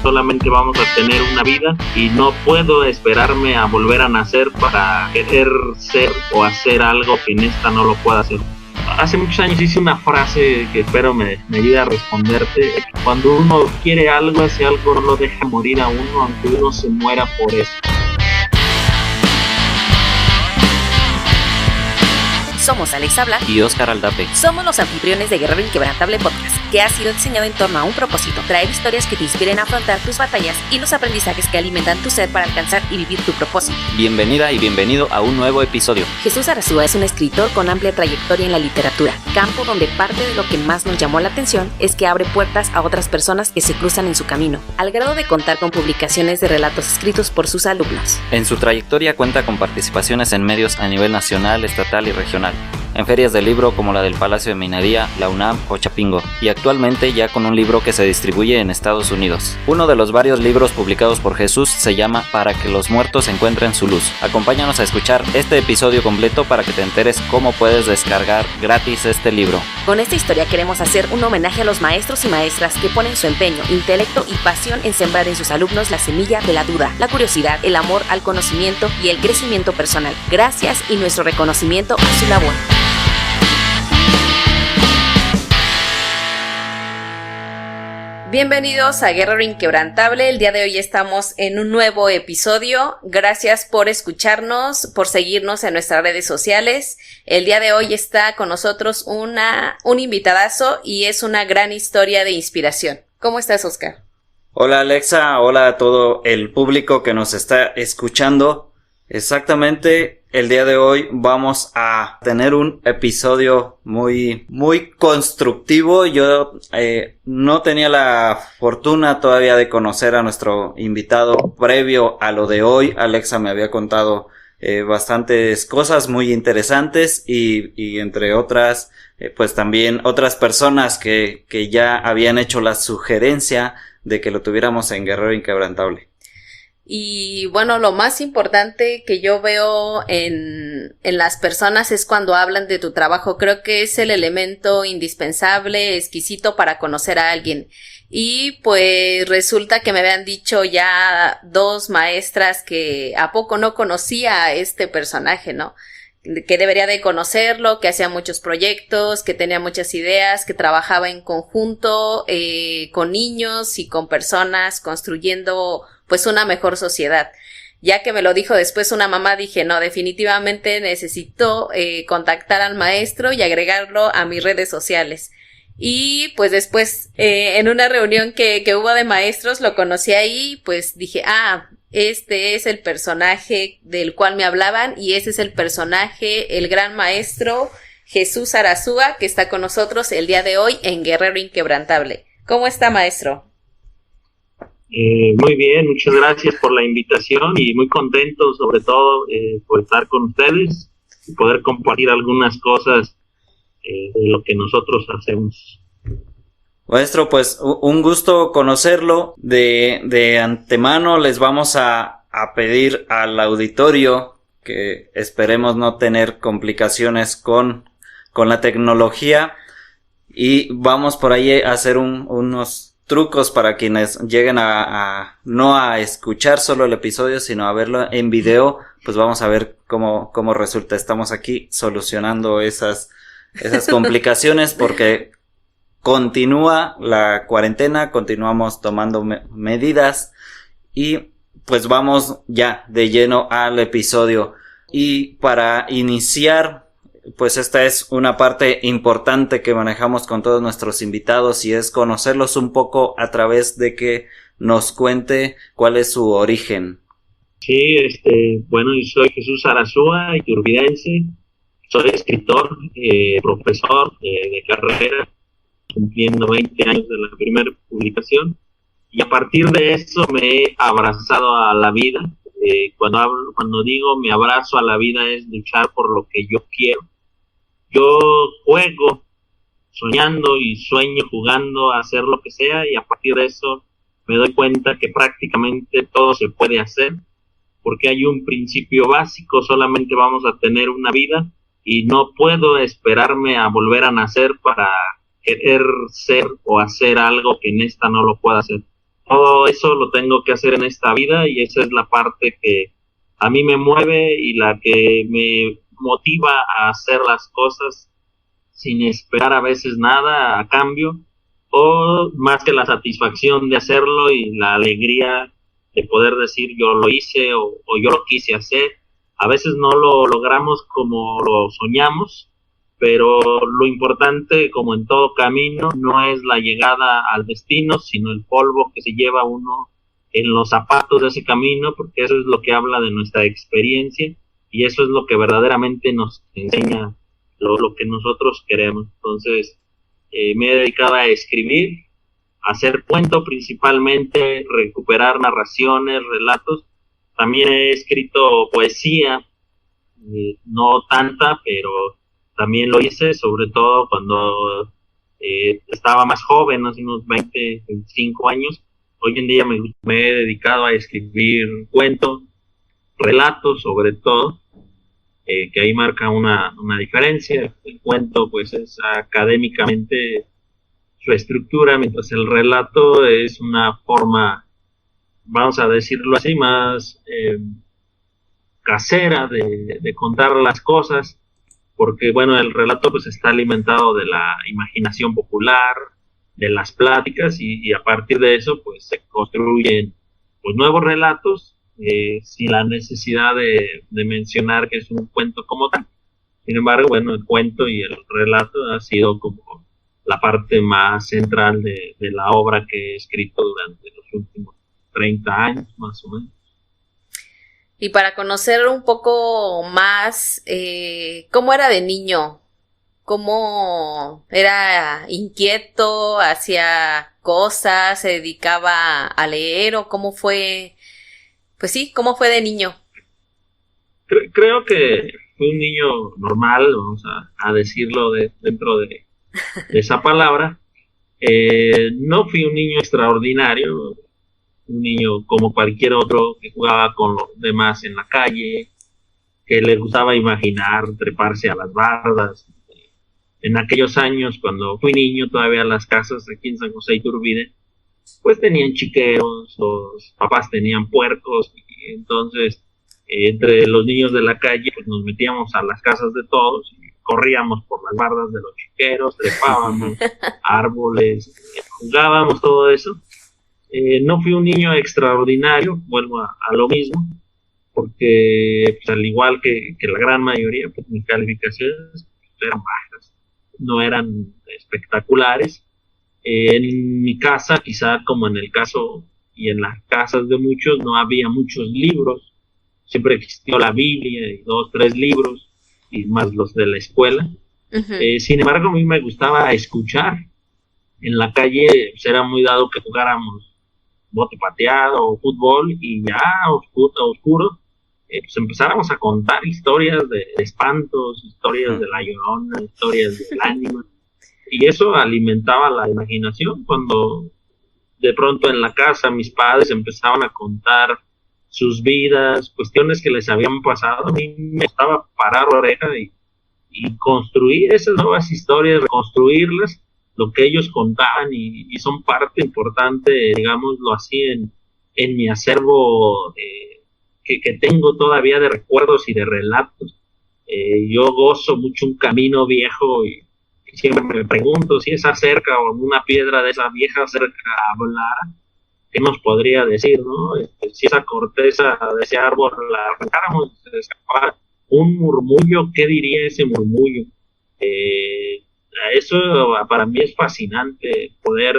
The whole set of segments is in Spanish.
solamente vamos a tener una vida y no puedo esperarme a volver a nacer para querer ser o hacer algo que en esta no lo pueda hacer. Hace muchos años hice una frase que espero me ayude a responderte. Cuando uno quiere algo, ese algo no lo deja morir a uno, aunque uno se muera por eso. Somos Alexa Blanc y Oscar Aldape. Somos los anfitriones de Guerrero Inquebrantable Podcast, que ha sido diseñado en torno a un propósito: traer historias que te inspiren a afrontar tus batallas y los aprendizajes que alimentan tu ser para alcanzar y vivir tu propósito. Bienvenida y bienvenido a un nuevo episodio. Jesús Arazúa es un escritor con amplia trayectoria en la literatura, campo donde parte de lo que más nos llamó la atención es que abre puertas a otras personas que se cruzan en su camino, al grado de contar con publicaciones de relatos escritos por sus alumnos. En su trayectoria cuenta con participaciones en medios a nivel nacional, estatal y regional, en ferias de libro como la del Palacio de Minería, la UNAM o Chapingo, y actualmente ya con un libro que se distribuye en Estados Unidos. Uno de los varios libros publicados por Jesús se llama Para que los muertos encuentren su luz. Acompáñanos a escuchar este episodio completo para que te enteres cómo puedes descargar gratis este libro. Con esta historia queremos hacer un homenaje a los maestros y maestras que ponen su empeño, intelecto y pasión en sembrar en sus alumnos la semilla de la duda, la curiosidad, el amor al conocimiento y el crecimiento personal. Gracias y nuestro reconocimiento a su labor. Bienvenidos a Guerrero Inquebrantable. El día de hoy estamos en un nuevo episodio. Gracias por escucharnos, por seguirnos en nuestras redes sociales. El día de hoy está con nosotros un invitadazo y es una gran historia de inspiración. ¿Cómo estás, Oscar? Hola, Alexa. Hola a todo el público que nos está escuchando. Exactamente, el día de hoy vamos a tener un episodio muy constructivo. Yo no tenía la fortuna todavía de conocer a nuestro invitado previo a lo de hoy. Alexa me había contado bastantes cosas muy interesantes y entre otras, pues también otras personas que ya habían hecho la sugerencia de que lo tuviéramos en Guerrero Inquebrantable. Y bueno, lo más importante que yo veo en las personas es cuando hablan de tu trabajo. Creo que es el elemento indispensable, exquisito para conocer a alguien. Y pues resulta que me habían dicho ya 2 maestras que a poco no conocía a este personaje, ¿no? Que debería de conocerlo, que hacía muchos proyectos, que tenía muchas ideas, que trabajaba en conjunto con niños y con personas construyendo pues una mejor sociedad. Ya que me lo dijo después una mamá, dije, no, definitivamente necesito contactar al maestro y agregarlo a mis redes sociales. Y pues después en una reunión que hubo de maestros lo conocí ahí, pues dije, este es el personaje del cual me hablaban y ese es el personaje, el gran maestro Jesús Arazúa, que está con nosotros el día de hoy en Guerrero Inquebrantable. ¿Cómo está, maestro? Muy bien, muchas gracias por la invitación y muy contento sobre todo por estar con ustedes y poder compartir algunas cosas de lo que nosotros hacemos. Maestro, pues un gusto conocerlo. De antemano les vamos a pedir al auditorio que esperemos no tener complicaciones con la tecnología y vamos por ahí a hacer unos trucos para quienes lleguen no a escuchar solo el episodio, sino a verlo en video. Pues vamos a ver cómo resulta. Estamos aquí solucionando esas complicaciones porque continúa la cuarentena, continuamos tomando medidas y pues vamos ya de lleno al episodio. Y para iniciar, pues esta es una parte importante que manejamos con todos nuestros invitados y es conocerlos un poco a través de que nos cuente cuál es su origen. Sí, bueno, yo soy Jesús Arazúa, iturbidense, soy escritor, profesor de carrera, cumpliendo 20 años de la primera publicación y a partir de eso me he abrazado a la vida. Cuando digo me abrazo a la vida es luchar por lo que yo quiero. Yo juego soñando y sueño jugando a hacer lo que sea y a partir de eso me doy cuenta que prácticamente todo se puede hacer porque hay un principio básico: solamente vamos a tener una vida y no puedo esperarme a volver a nacer para querer ser o hacer algo que en esta no lo pueda hacer. todo eso lo tengo que hacer en esta vida y esa es la parte que a mí me mueve y la que me motiva a hacer las cosas sin esperar a veces nada a cambio, o más que la satisfacción de hacerlo y la alegría de poder decir yo lo hice o yo lo quise hacer. A veces no lo logramos como lo soñamos, pero lo importante, como en todo camino, no es la llegada al destino, sino el polvo que se lleva uno en los zapatos de ese camino, porque eso es lo que habla de nuestra experiencia y eso es lo que verdaderamente nos enseña lo que nosotros queremos. Entonces, me he dedicado a escribir, a hacer cuento principalmente, recuperar narraciones, relatos. También he escrito poesía, no tanta, pero también lo hice, sobre todo cuando estaba más joven, hace unos 20, 25 años. Hoy en día me he dedicado a escribir cuentos, relatos sobre todo, que ahí marca una diferencia. El cuento pues es académicamente su estructura, mientras el relato es una forma, vamos a decirlo así, más casera de contar las cosas, porque bueno, el relato pues está alimentado de la imaginación popular, de las pláticas y a partir de eso pues se construyen pues nuevos relatos, sin la necesidad de mencionar que es un cuento como tal. Sin embargo, bueno, el cuento y el relato ha sido como la parte más central de la obra que he escrito durante los últimos 30 años, más o menos. Y para conocer un poco más, ¿cómo era de niño? ¿Cómo era inquieto, hacía cosas, se dedicaba a leer o cómo fue? Pues sí, ¿cómo fue de niño? Creo que fui un niño normal, vamos a decirlo dentro de esa palabra. No fui un niño extraordinario, un niño como cualquier otro que jugaba con los demás en la calle, que le gustaba imaginar, treparse a las bardas. En aquellos años, cuando fui niño, todavía las casas aquí en San José Iturbide, pues tenían chiqueros, los papás tenían puercos, y entonces entre los niños de la calle pues nos metíamos a las casas de todos y corríamos por las bardas de los chiqueros, trepábamos árboles, jugábamos, todo eso. No fui un niño extraordinario, vuelvo a lo mismo, porque pues, al igual que la gran mayoría, pues mis calificaciones eran bajas, no eran espectaculares. En mi casa, quizá como en el caso y en las casas de muchos, no había muchos libros, siempre existió la Biblia y 2, 3 libros, y más los de la escuela. Uh-huh. Sin embargo, a mí me gustaba escuchar. En la calle pues, era muy dado que jugáramos bote pateado o fútbol y ya oscuro pues empezáramos a contar historias de espantos, historias de la Llorona, historias del ánima, y eso alimentaba la imaginación. Cuando de pronto en la casa mis padres empezaban a contar sus vidas, cuestiones que les habían pasado, a mí me estaba parar la oreja y construir esas nuevas historias, reconstruirlas, lo que ellos contaban, y son parte importante, digámoslo así, en mi acervo que tengo todavía de recuerdos y de relatos. Yo gozo mucho un camino viejo y siempre me pregunto si esa cerca o una piedra de esa vieja cerca hablara, ¿qué nos podría decir, no? Si esa corteza de ese árbol la arrancáramos, se escapara un murmullo, ¿qué diría ese murmullo? Eso para mí es fascinante, poder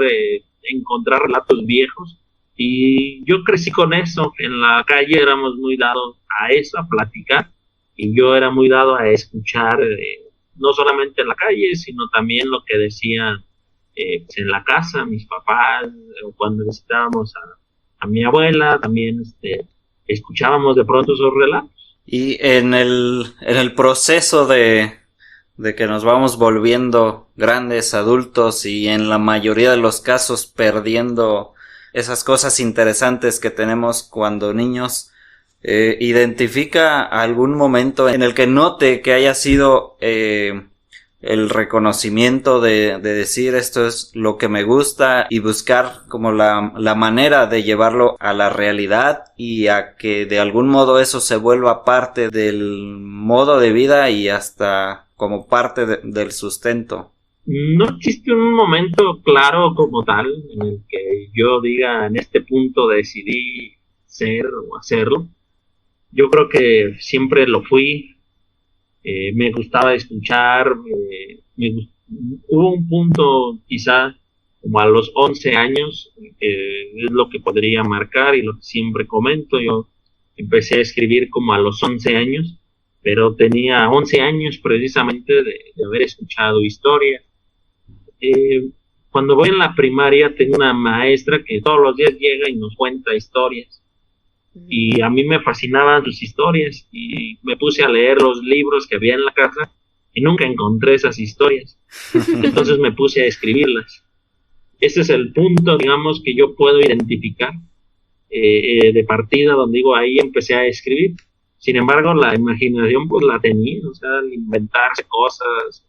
encontrar relatos viejos, y yo crecí con eso. En la calle éramos muy dados a eso, a platicar, y yo era muy dado a escuchar, no solamente en la calle, sino también lo que decían pues en la casa mis papás, o cuando visitábamos a mi abuela, también escuchábamos de pronto esos relatos. Y en el proceso de que nos vamos volviendo grandes adultos y en la mayoría de los casos perdiendo esas cosas interesantes que tenemos cuando niños, ¿identifica algún momento en el que note que haya sido el reconocimiento de decir esto es lo que me gusta y buscar como la manera de llevarlo a la realidad y a que de algún modo eso se vuelva parte del modo de vida y hasta como parte del sustento. No existe un momento claro como tal en el que yo diga en este punto decidí ser o hacerlo. Yo creo que siempre lo fui. Me gustaba escuchar, hubo un punto quizá como a los 11 años, es lo que podría marcar y lo que siempre comento. Yo empecé a escribir como a los 11 años, pero tenía 11 años precisamente de haber escuchado historias. Cuando voy en la primaria tengo una maestra que todos los días llega y nos cuenta historias. Y a mí me fascinaban sus historias y me puse a leer los libros que había en la casa y nunca encontré esas historias. Entonces me puse a escribirlas. Ese es el punto, digamos, que yo puedo identificar de partida, donde digo, ahí empecé a escribir. Sin embargo, la imaginación pues la tenía, o sea, inventarse cosas,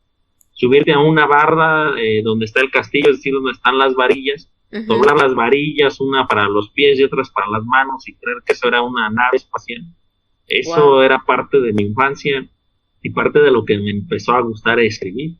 subirte a una barda donde está el castillo, es decir, donde están las varillas, doblar las varillas, una para los pies y otras para las manos, y creer que eso era una nave espacial. Eso era parte de mi infancia y parte de lo que me empezó a gustar escribir.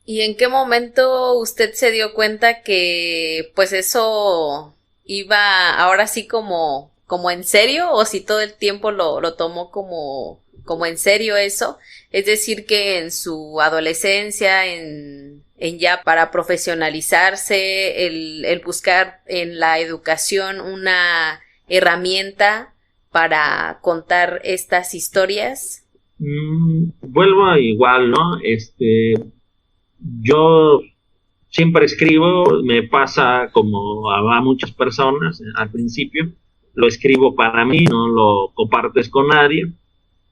¿Y en qué momento usted se dio cuenta que pues eso iba ahora sí como en serio, o si todo el tiempo lo tomó como en serio eso? Es decir, que en su adolescencia, en ya para profesionalizarse, el buscar en la educación una herramienta para contar estas historias. Vuelvo a igual, ¿no? Yo siempre escribo, me pasa como a muchas personas al principio, lo escribo para mí, no lo compartes con nadie.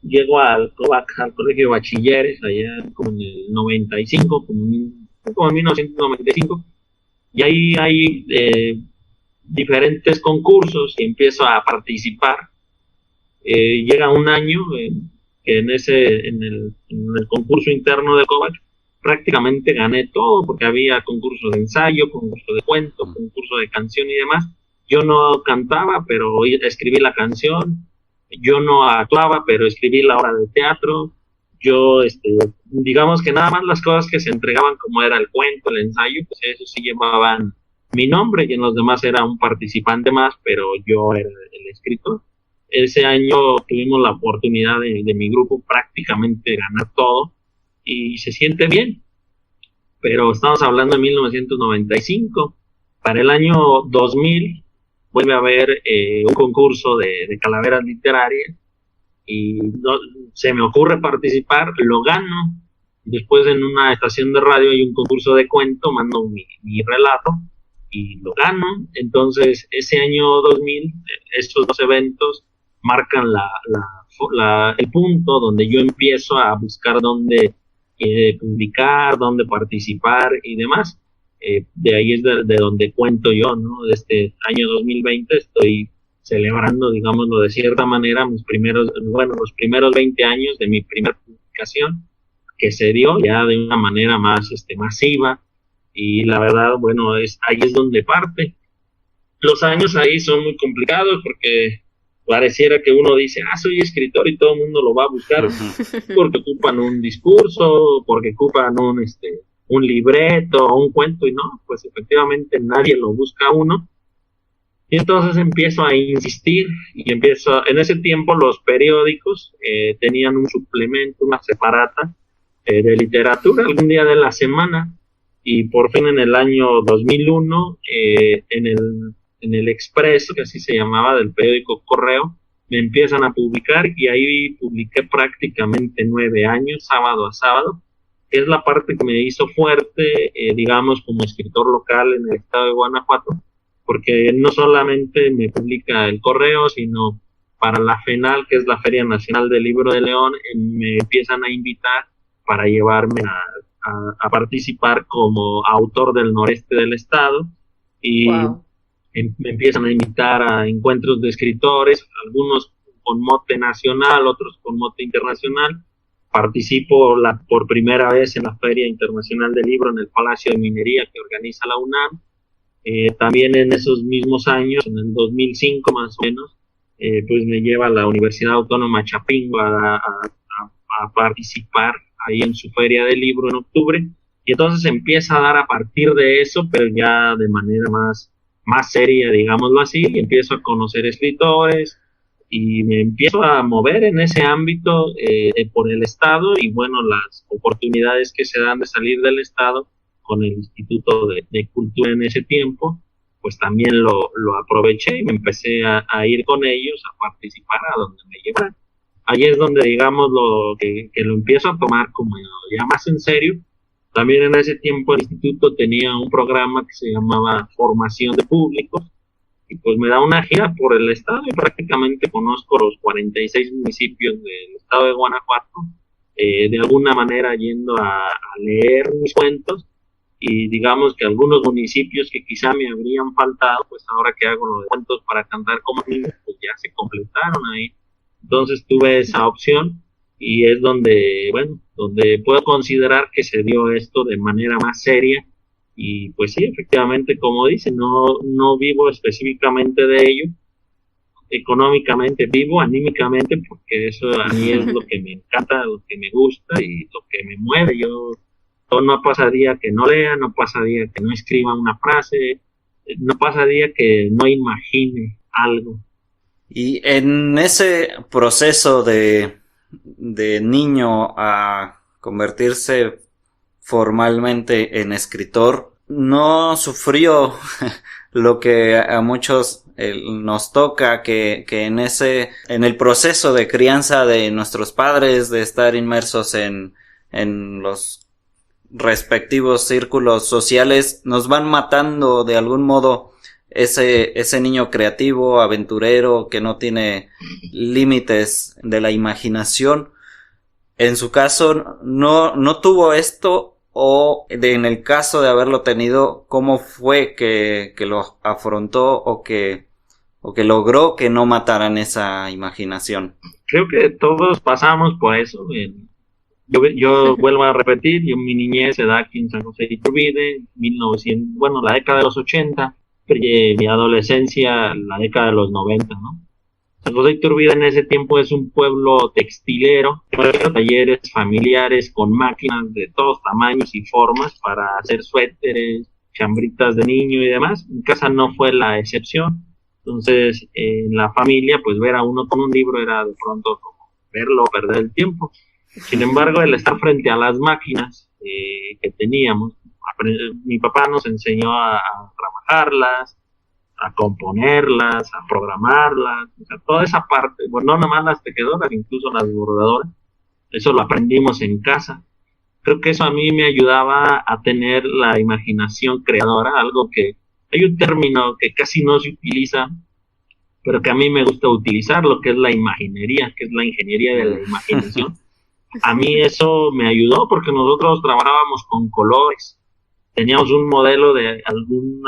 Llego al colegio de bachilleres allá como en el 95, como en 1995, y ahí hay diferentes concursos y empiezo a participar. Llega un año que en el concurso interno de Kovac prácticamente gané todo, porque había concurso de ensayo, concurso de cuento, concurso de canción y demás. Yo no cantaba, pero escribí la canción. Yo no actuaba, pero escribí la obra de teatro. Yo, digamos que nada más las cosas que se entregaban, como era el cuento, el ensayo, pues eso sí llevaban mi nombre, y en los demás era un participante más, pero yo era el escritor. Ese año tuvimos la oportunidad de mi grupo prácticamente ganar todo, y se siente bien, pero estamos hablando de 1995. Para el año 2000 vuelve a haber un concurso de calaveras literarias y se me ocurre participar, lo gano. Después en una estación de radio hay un concurso de cuento, mando mi relato y lo gano. Entonces ese año 2000, estos dos eventos marcan el punto donde yo empiezo a buscar dónde publicar, dónde participar y demás. De ahí es de donde cuento yo, ¿no? De este año 2020 estoy celebrando, digámoslo de cierta manera, los primeros 20 años de mi primera publicación, que se dio ya de una manera más masiva, y la verdad, bueno, ahí es donde parte. Los años ahí son muy complicados porque pareciera que uno dice, soy escritor, y todo el mundo lo va a buscar porque ocupan un discurso, porque ocupan un libreto o un cuento, y no, pues efectivamente nadie lo busca a uno. Y entonces empiezo a insistir y en ese tiempo los periódicos tenían un suplemento, una separata de literatura algún día de la semana, y por fin en el año 2001 en el Expreso, que así se llamaba, del periódico Correo, me empiezan a publicar, y ahí publiqué prácticamente 9 años, sábado a sábado, que es la parte que me hizo fuerte, digamos, como escritor local en el estado de Guanajuato, porque no solamente me publica el Correo, sino para la FENAL, que es la Feria Nacional del Libro de León, me empiezan a invitar para llevarme a participar como autor del noreste del estado, y me empiezan a invitar a encuentros de escritores, algunos con mote nacional, otros con mote internacional, Participo por primera vez en la Feria Internacional del Libro en el Palacio de Minería que organiza la UNAM. También en esos mismos años, en el 2005 más o menos, pues me lleva a la Universidad Autónoma Chapingo a participar ahí en su Feria del Libro en octubre. Y entonces empieza a dar a partir de eso, pero ya de manera más seria, digámoslo así, y empiezo a conocer escritores y me empiezo a mover en ese ámbito por el Estado y bueno, las oportunidades que se dan de salir del Estado con el Instituto de Cultura en ese tiempo, pues también lo aproveché y me empecé a ir con ellos a participar a donde me llevan. Ahí es donde digamos que lo empiezo a tomar como ya más en serio. También en ese tiempo el instituto tenía un programa que se llamaba Formación de Públicos y pues me da una gira por el estado y prácticamente conozco los 46 municipios del estado de Guanajuato, de alguna manera yendo a leer mis cuentos y digamos que algunos municipios que quizá me habrían faltado, pues ahora que hago los cuentos para cantar como niño, pues ya se completaron ahí. Entonces tuve esa opción y es donde puedo considerar que se dio esto de manera más seria y pues sí, efectivamente, como dice, no vivo específicamente de ello, económicamente vivo, anímicamente, porque eso a mí es lo que me encanta, lo que me gusta y lo que me mueve. Yo no pasa día que no lea, no pasa día que no escriba una frase, no pasa día que no imagine algo. Y en ese proceso de niño a convertirse formalmente en escritor, no sufrió lo que a muchos nos toca, que en el proceso de crianza de nuestros padres, de estar inmersos en los respectivos círculos sociales, nos van matando de algún modo ese niño creativo, aventurero, que no tiene límites de la imaginación. En su caso, no tuvo esto, o en el caso de haberlo tenido, ¿cómo fue que lo afrontó o que logró que no mataran esa imaginación? Creo que todos pasamos por eso. Yo vuelvo a repetir, mi niñez se da aquí en San José de Iturbide, la década de los 80, mi adolescencia, la década de los 90, ¿no? San José de Iturbide en ese tiempo es un pueblo textilero, talleres familiares con máquinas de todos tamaños y formas para hacer suéteres, chambritas de niño y demás. Mi casa no fue la excepción. Entonces, en la familia, pues ver a uno con un libro era de pronto como verlo, perder el tiempo. Sin embargo, el estar frente a las máquinas que teníamos, mi papá nos enseñó a trabajarlas, a componerlas, a programarlas, o sea, toda esa parte, bueno, no nomás las tejedoras, incluso las bordadoras, eso lo aprendimos en casa. Creo que eso a mí me ayudaba a tener la imaginación creadora, algo que, hay un término que casi no se utiliza, pero que a mí me gusta utilizar, lo que es la imaginería, que es la ingeniería de la imaginación. A mí eso me ayudó porque nosotros trabajábamos con colores. Teníamos un modelo de algún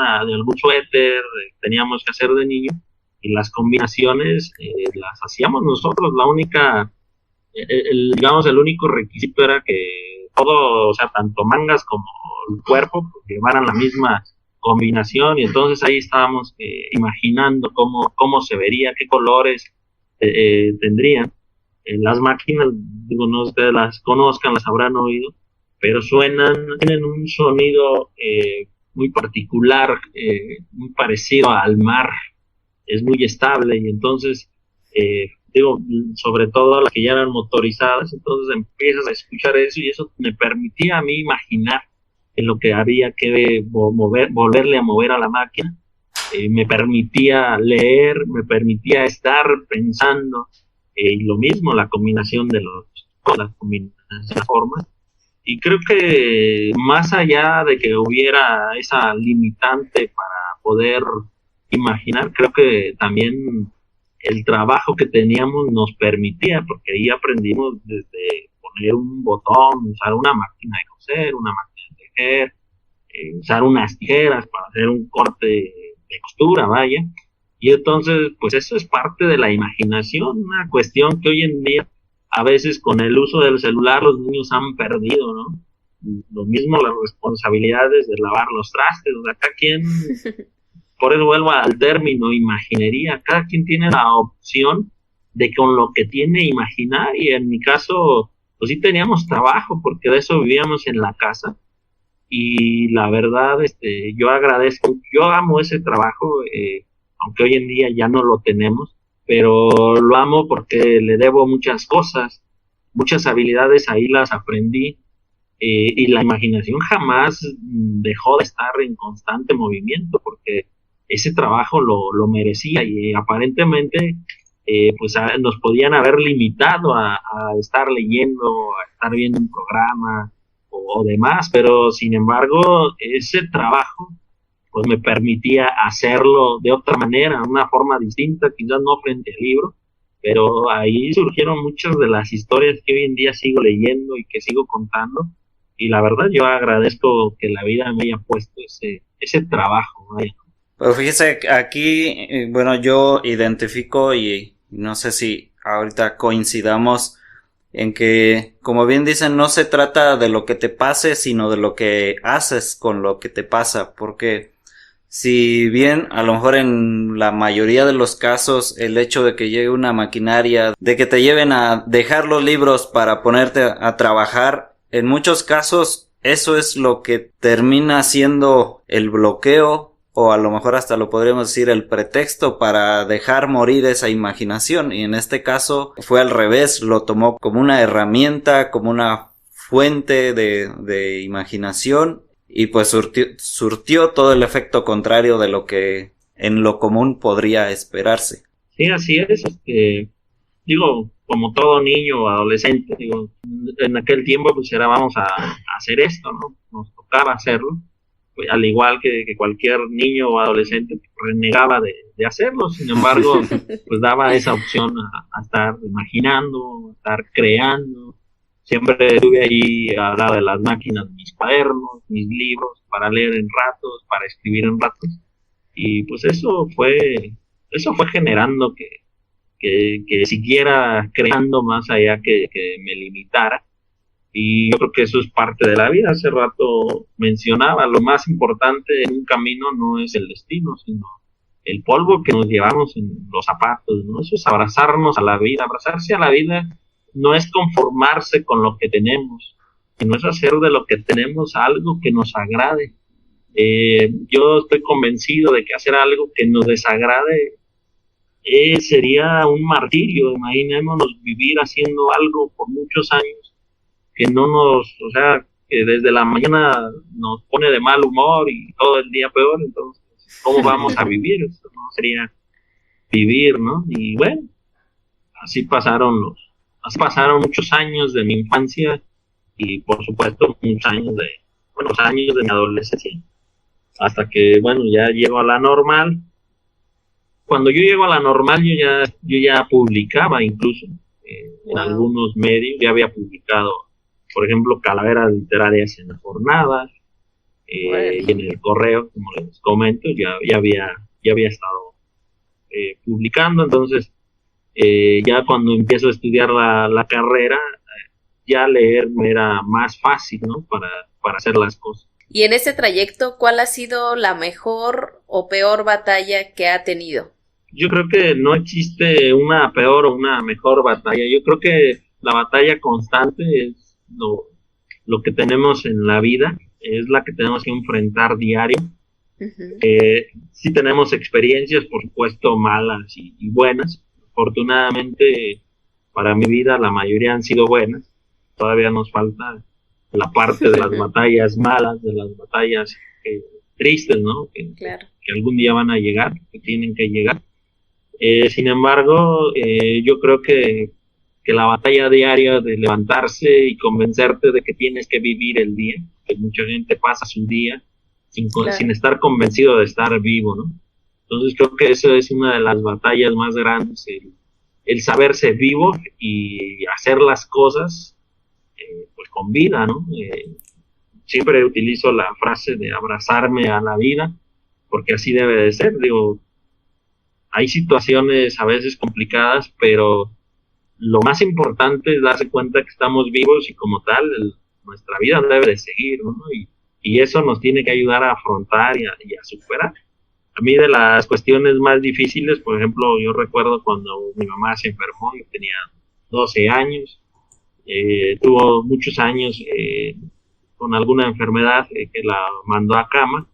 suéter, teníamos que hacer de niño, y las combinaciones las hacíamos nosotros. La única, el único requisito era que todo, o sea, tanto mangas como el cuerpo, pues, llevaran la misma combinación, y entonces ahí estábamos imaginando cómo se vería, qué colores tendrían. Las máquinas, digo, no ustedes las conozcan, las habrán oído, pero tienen un sonido muy particular, muy parecido al mar, es muy estable, y entonces, sobre todo las que ya eran motorizadas, entonces empiezas a escuchar eso, y eso me permitía a mí imaginar en lo que había que volverle a mover a la máquina, me permitía leer, me permitía estar pensando, y lo mismo, la combinación de las formas. Y creo que más allá de que hubiera esa limitante para poder imaginar, creo que también el trabajo que teníamos nos permitía, porque ahí aprendimos desde poner un botón, usar una máquina de coser, una máquina de tejer, usar unas tijeras para hacer un corte de costura, vaya. Y entonces, pues eso es parte de la imaginación, una cuestión que hoy en día a veces con el uso del celular los niños han perdido, ¿no? Lo mismo las responsabilidades de lavar los trastes, o sea, cada quien, por eso vuelvo al término imaginería, cada quien tiene la opción de con lo que tiene imaginar, y en mi caso, pues sí teníamos trabajo, porque de eso vivíamos en la casa, y la verdad, yo agradezco, yo amo ese trabajo, aunque hoy en día ya no lo tenemos, pero lo amo porque le debo muchas cosas, muchas habilidades ahí las aprendí, y la imaginación jamás dejó de estar en constante movimiento, porque ese trabajo lo merecía, y aparentemente pues nos podían haber limitado a estar leyendo, a estar viendo un programa o demás, pero sin embargo ese trabajo pues me permitía hacerlo de otra manera, una forma distinta, quizás no frente al libro, pero ahí surgieron muchas de las historias que hoy en día sigo leyendo y que sigo contando, y la verdad yo agradezco que la vida me haya puesto ese trabajo, ¿no? Pero fíjese, aquí, bueno, yo identifico y no sé si ahorita coincidamos en que, como bien dicen, no se trata de lo que te pase, sino de lo que haces con lo que te pasa, porque si bien a lo mejor en la mayoría de los casos el hecho de que llegue una maquinaria, de que te lleven a dejar los libros para ponerte a trabajar, en muchos casos eso es lo que termina siendo el bloqueo, o a lo mejor hasta lo podríamos decir el pretexto para dejar morir esa imaginación, y en este caso fue al revés, lo tomó como una herramienta, como una fuente de imaginación, y pues surtió todo el efecto contrario de lo que en lo común podría esperarse. Sí, así es, digo, como todo niño o adolescente, digo, en aquel tiempo pues era vamos a hacer esto, ¿no? Nos tocaba hacerlo, pues, al igual que cualquier niño o adolescente renegaba de hacerlo, sin embargo, pues daba esa opción a estar imaginando, a estar creando. Siempre estuve ahí al lado de las máquinas, mis cuadernos, mis libros, para leer en ratos, para escribir en ratos, y pues eso fue generando que siguiera creando más allá que me limitara. Y yo creo que eso es parte de la vida. Hace rato mencionaba, lo más importante en un camino no es el destino, sino el polvo que nos llevamos en los zapatos, ¿no? Eso es abrazarnos a la vida. Abrazarse a la vida no es conformarse con lo que tenemos, sino es hacer de lo que tenemos algo que nos agrade. Yo estoy convencido de que hacer algo que nos desagrade sería un martirio. Imaginémonos vivir haciendo algo por muchos años que no nos, o sea, que desde la mañana nos pone de mal humor y todo el día peor. Entonces, ¿cómo vamos a vivir? Eso no sería vivir, ¿no? Y bueno, así pasaron muchos años de mi infancia, y por supuesto muchos años de mi adolescencia, hasta que, bueno, ya llego a la normal. Cuando yo llego a la normal, yo ya publicaba, incluso en algunos medios ya había publicado, por ejemplo, Calaveras Literarias en la Jornada, y en el Correo, como les comento, ya había estado publicando. Entonces, ya cuando empiezo a estudiar la carrera, ya leer me era más fácil, ¿no? Para hacer las cosas. Y en ese trayecto, ¿cuál ha sido la mejor o peor batalla que ha tenido? Yo creo que no existe una peor o una mejor batalla. Yo creo que la batalla constante es lo que tenemos en la vida, es la que tenemos que enfrentar diario. Uh-huh. Sí tenemos experiencias, por supuesto, malas y buenas. Afortunadamente, para mi vida, la mayoría han sido buenas. Todavía nos falta la parte de las batallas malas, de las batallas tristes, ¿no? Claro. Que algún día van a llegar, que tienen que llegar. Sin embargo, yo creo que la batalla diaria de levantarse y convencerte de que tienes que vivir el día, que mucha gente pasa su día sin estar convencido de estar vivo, ¿no? Entonces creo que eso es una de las batallas más grandes, el saberse vivo y hacer las cosas pues con vida, ¿no? Siempre utilizo la frase de abrazarme a la vida, porque así debe de ser. Digo, hay situaciones a veces complicadas, pero lo más importante es darse cuenta que estamos vivos y como tal, nuestra vida debe de seguir, ¿no? Y eso nos tiene que ayudar a afrontar y a superar. A mí de las cuestiones más difíciles, por ejemplo, yo recuerdo cuando mi mamá se enfermó, yo tenía 12 años, tuvo muchos años con alguna enfermedad que la mandó a cama,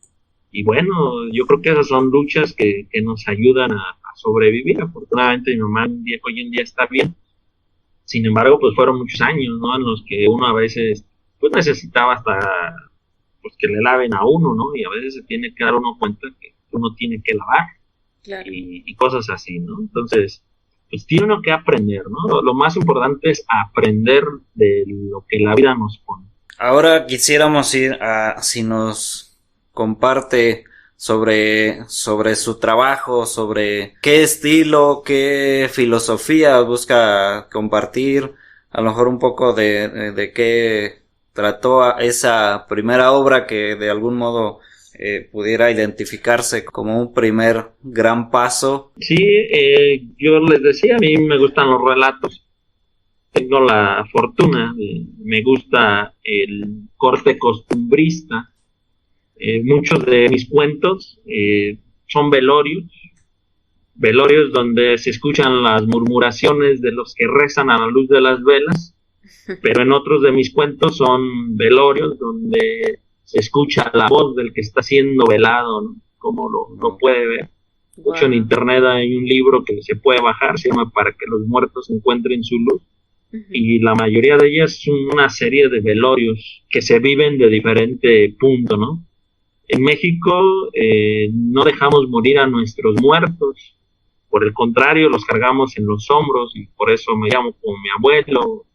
y bueno, yo creo que esas son luchas que nos ayudan a sobrevivir. Afortunadamente mi mamá hoy en día está bien. Sin embargo, pues fueron muchos años, ¿no? En los que uno a veces pues necesitaba hasta pues que le laven a uno, ¿no? Y a veces se tiene que dar uno cuenta que uno tiene que lavar. Claro. Y cosas así, ¿no? Entonces, pues tiene uno que aprender, ¿no? Lo más importante es aprender de lo que la vida nos pone. Ahora quisiéramos ir a si nos comparte sobre su trabajo, sobre qué estilo, qué filosofía busca compartir, a lo mejor un poco de qué trató esa primera obra que de algún modo pudiera identificarse como un primer gran paso. Sí, yo les decía, a mí me gustan los relatos. Tengo la fortuna, me gusta el corte costumbrista. Muchos de mis cuentos son velorios donde se escuchan las murmuraciones de los que rezan a la luz de las velas, pero en otros de mis cuentos son velorios donde se escucha la voz del que está siendo velado, ¿no? Como lo puede ver. De hecho, en internet hay un libro que se puede bajar, se llama Para que los muertos encuentren su luz, y la mayoría de ellas son una serie de velorios que se viven de diferente punto, ¿no? En México no dejamos morir a nuestros muertos, por el contrario, los cargamos en los hombros, y por eso me llamo como mi abuelo,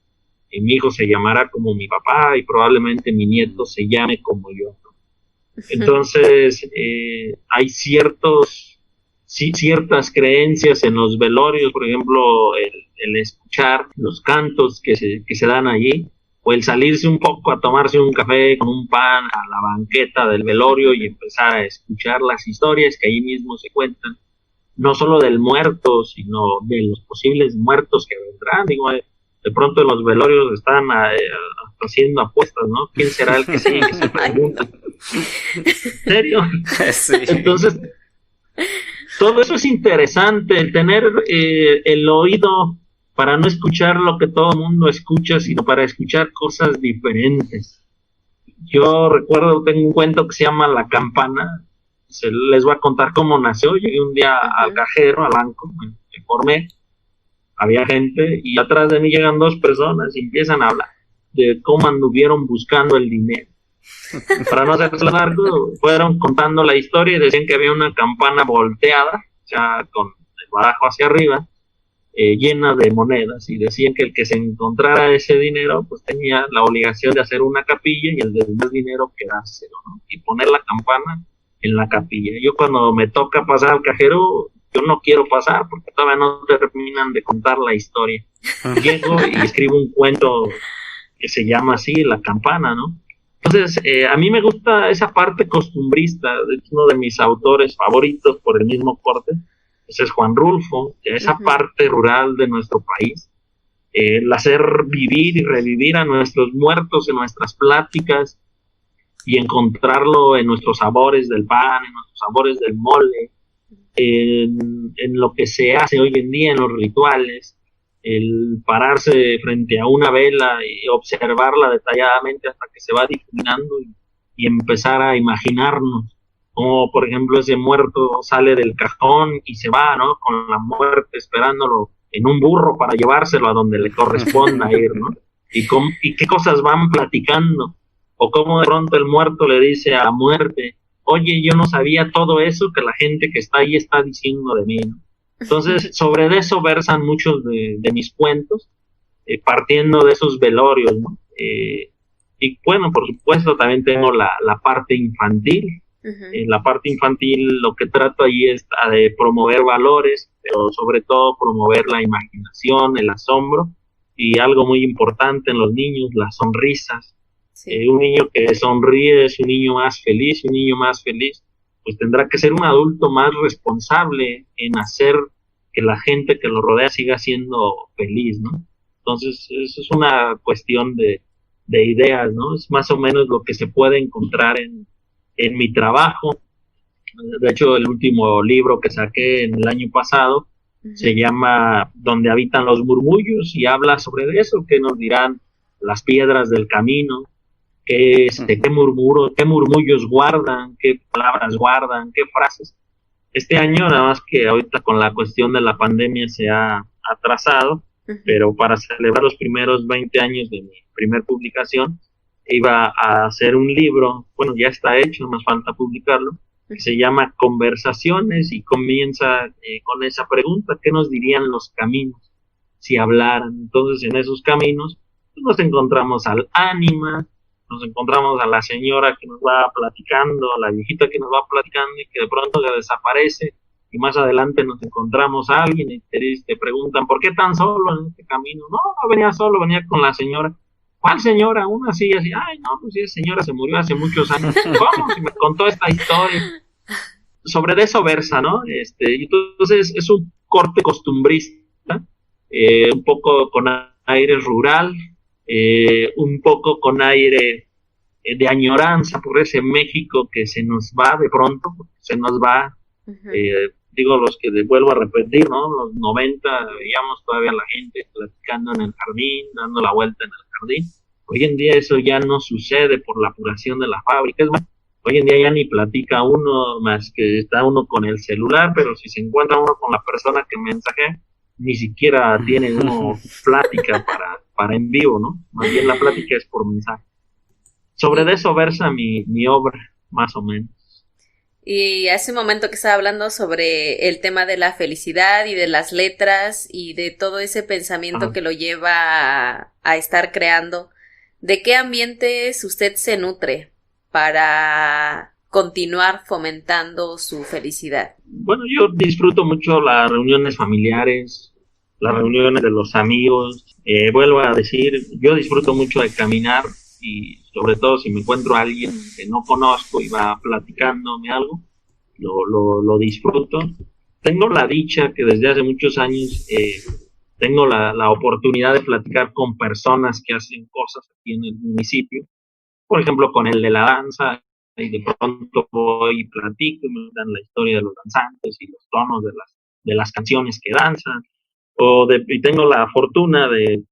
y mi hijo se llamará como mi papá, y probablemente mi nieto se llame como yo. Entonces, hay ciertas creencias en los velorios, por ejemplo, el escuchar los cantos que se dan allí, o el salirse un poco a tomarse un café con un pan a la banqueta del velorio y empezar a escuchar las historias que ahí mismo se cuentan, no solo del muerto, sino de los posibles muertos que vendrán. Digo, de pronto en los velorios están haciendo apuestas, ¿no? ¿Quién será el que sigue? Que se pregunta. ¿En serio? Sí. Entonces, todo eso es interesante, el tener el oído para no escuchar lo que todo el mundo escucha, sino para escuchar cosas diferentes. Yo recuerdo, tengo un cuento que se llama La Campana. Les voy a contar cómo nació. Llegué un día al cajero, al banco, me formé, había gente, y atrás de mí llegan dos personas y empiezan a hablar de cómo anduvieron buscando el dinero. Para no hacerse largo, fueron contando la historia y decían que había una campana volteada, o sea, con el barajo hacia arriba, llena de monedas, y decían que el que se encontrara ese dinero pues tenía la obligación de hacer una capilla y el demás dinero quedárselo, ¿no? Y poner la campana en la capilla. Yo cuando me toca pasar al cajero, yo no quiero pasar porque todavía no terminan de contar la historia. Llego y escribo un cuento que se llama así, La Campana, ¿no? Entonces, a mí me gusta esa parte costumbrista. De hecho, uno de mis autores favoritos por el mismo corte, ese es Juan Rulfo, esa parte rural de nuestro país, el hacer vivir y revivir a nuestros muertos en nuestras pláticas y encontrarlo en nuestros sabores del pan, en nuestros sabores del mole, en lo que se hace hoy en día en los rituales, el pararse frente a una vela y observarla detalladamente hasta que se va difuminando y empezar a imaginarnos como por ejemplo ese muerto sale del cajón y se va, ¿no? Con la muerte esperándolo en un burro para llevárselo a donde le corresponda ir, ¿no? Y qué cosas van platicando, o cómo de pronto el muerto le dice a la muerte, oye, yo no sabía todo eso que la gente que está ahí está diciendo de mí, ¿no? Entonces, sobre eso versan muchos de mis cuentos, partiendo de esos velorios, ¿no? Y bueno, por supuesto, también tengo la parte infantil. En la parte infantil lo que trato ahí es de promover valores, pero sobre todo promover la imaginación, el asombro, y algo muy importante en los niños, las sonrisas. Sí. Un niño que sonríe es un niño más feliz, un niño más feliz pues tendrá que ser un adulto más responsable en hacer que la gente que lo rodea siga siendo feliz, ¿no? Entonces, eso es una cuestión de ideas, ¿no? Es más o menos lo que se puede encontrar en mi trabajo. De hecho, el último libro que saqué en el año pasado se llama Donde habitan los murmullos y habla sobre eso, que nos dirán las piedras del camino, qué murmullos guardan, qué palabras guardan, qué frases. Este año, nada más que ahorita con la cuestión de la pandemia se ha atrasado, pero para celebrar los primeros 20 años de mi primer publicación, iba a hacer un libro, bueno, ya está hecho, nos falta publicarlo, que se llama Conversaciones y comienza con esa pregunta: ¿qué nos dirían los caminos si hablaran? Entonces, en esos caminos nos encontramos al ánima, nos encontramos a la señora que nos va platicando, a la viejita que nos va platicando y que de pronto ya desaparece, y más adelante nos encontramos a alguien y te preguntan: ¿por qué tan solo en este camino? No, no venía solo, venía con la señora. ¿Cuál señora? Una así, ay, no, pues esa señora se murió hace muchos años. ¿Cómo? Si me contó esta historia. Sobre eso versa, ¿no? Entonces es un corte costumbrista, un poco con aire rural, un poco con aire de añoranza por ese México que se nos va de pronto, se nos va. Digo, los que vuelvo a repetir, ¿no? Los 90 veíamos todavía a la gente platicando en el jardín, dando la vuelta en el jardín. Hoy en día eso ya no sucede por la apuración de las fábricas. Bueno, hoy en día ya ni platica uno, más que está uno con el celular, pero si se encuentra uno con la persona que mensajea, ni siquiera tiene uno plática para en vivo, ¿no? Más bien la plática es por mensaje. Sobre eso versa mi obra, más o menos. Y hace un momento que estaba hablando sobre el tema de la felicidad y de las letras y de todo ese pensamiento que lo lleva a estar creando. ¿De qué ambientes usted se nutre para continuar fomentando su felicidad? Bueno, yo disfruto mucho las reuniones familiares, las reuniones de los amigos. Vuelvo a decir, yo disfruto mucho de caminar, y sobre todo si me encuentro a alguien que no conozco y va platicándome algo, lo disfruto. Tengo la dicha que desde hace muchos años tengo la oportunidad de platicar con personas que hacen cosas aquí en el municipio, por ejemplo con el de la danza, y de pronto voy y platico y me dan la historia de los danzantes y los tonos de las canciones que danzan, y tengo la fortuna de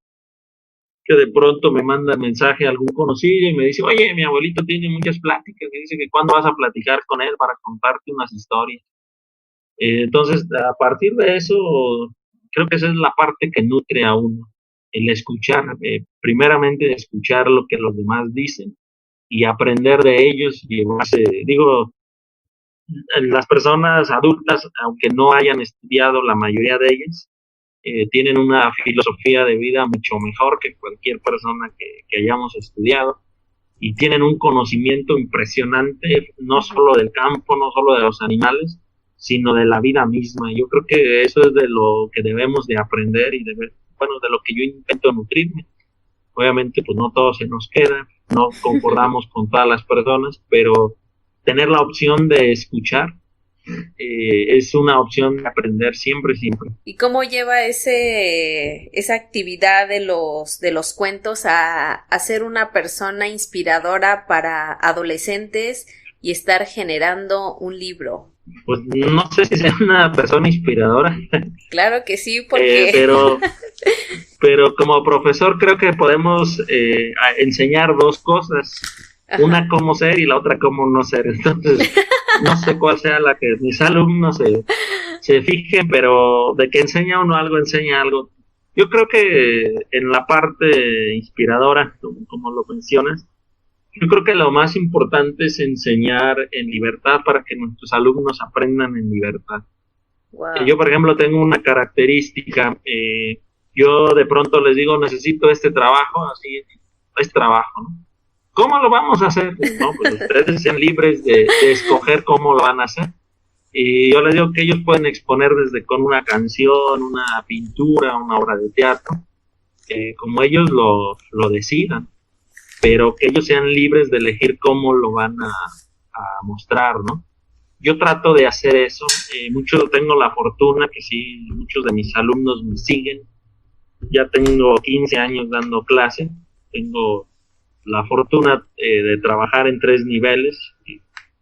que de pronto me manda mensaje a algún conocido y me dice: oye, mi abuelito tiene muchas pláticas, y dice que cuándo vas a platicar con él para contarte unas historias. Entonces, a partir de eso, creo que esa es la parte que nutre a uno, el escuchar, primeramente escuchar lo que los demás dicen y aprender de ellos. Y digo, las personas adultas, aunque no hayan estudiado, la mayoría de ellas, tienen una filosofía de vida mucho mejor que cualquier persona que hayamos estudiado, y tienen un conocimiento impresionante, no solo del campo, no solo de los animales, sino de la vida misma. Yo creo que eso es de lo que debemos de aprender y de lo que yo intento nutrirme. Obviamente, pues no todo se nos queda, no concordamos con todas las personas, pero tener la opción de escuchar es una opción de aprender siempre. ¿Y cómo lleva esa actividad de los cuentos a ser una persona inspiradora para adolescentes y estar generando un libro? Pues no sé si sea una persona inspiradora. Claro que sí, porque... pero como profesor creo que podemos enseñar dos cosas. Ajá. Una cómo ser y la otra cómo no ser. Entonces, no sé cuál sea la que mis alumnos se fijen, pero de que enseña uno algo, enseña algo. Yo creo que en la parte inspiradora, como lo mencionas, yo creo que lo más importante es enseñar en libertad para que nuestros alumnos aprendan en libertad. Wow. Yo, por ejemplo, tengo una característica. Yo de pronto les digo: necesito este trabajo, así es trabajo, ¿no? ¿Cómo lo vamos a hacer? No, pues ustedes sean libres de escoger cómo lo van a hacer. Y yo les digo que ellos pueden exponer desde con una canción, una pintura, una obra de teatro, como ellos lo decidan, pero que ellos sean libres de elegir cómo lo van a mostrar, ¿no? yo trato de hacer eso. Tengo la fortuna que sí, muchos de mis alumnos me siguen. Ya tengo 15 años dando clase. Tengo la fortuna de trabajar en 3 niveles.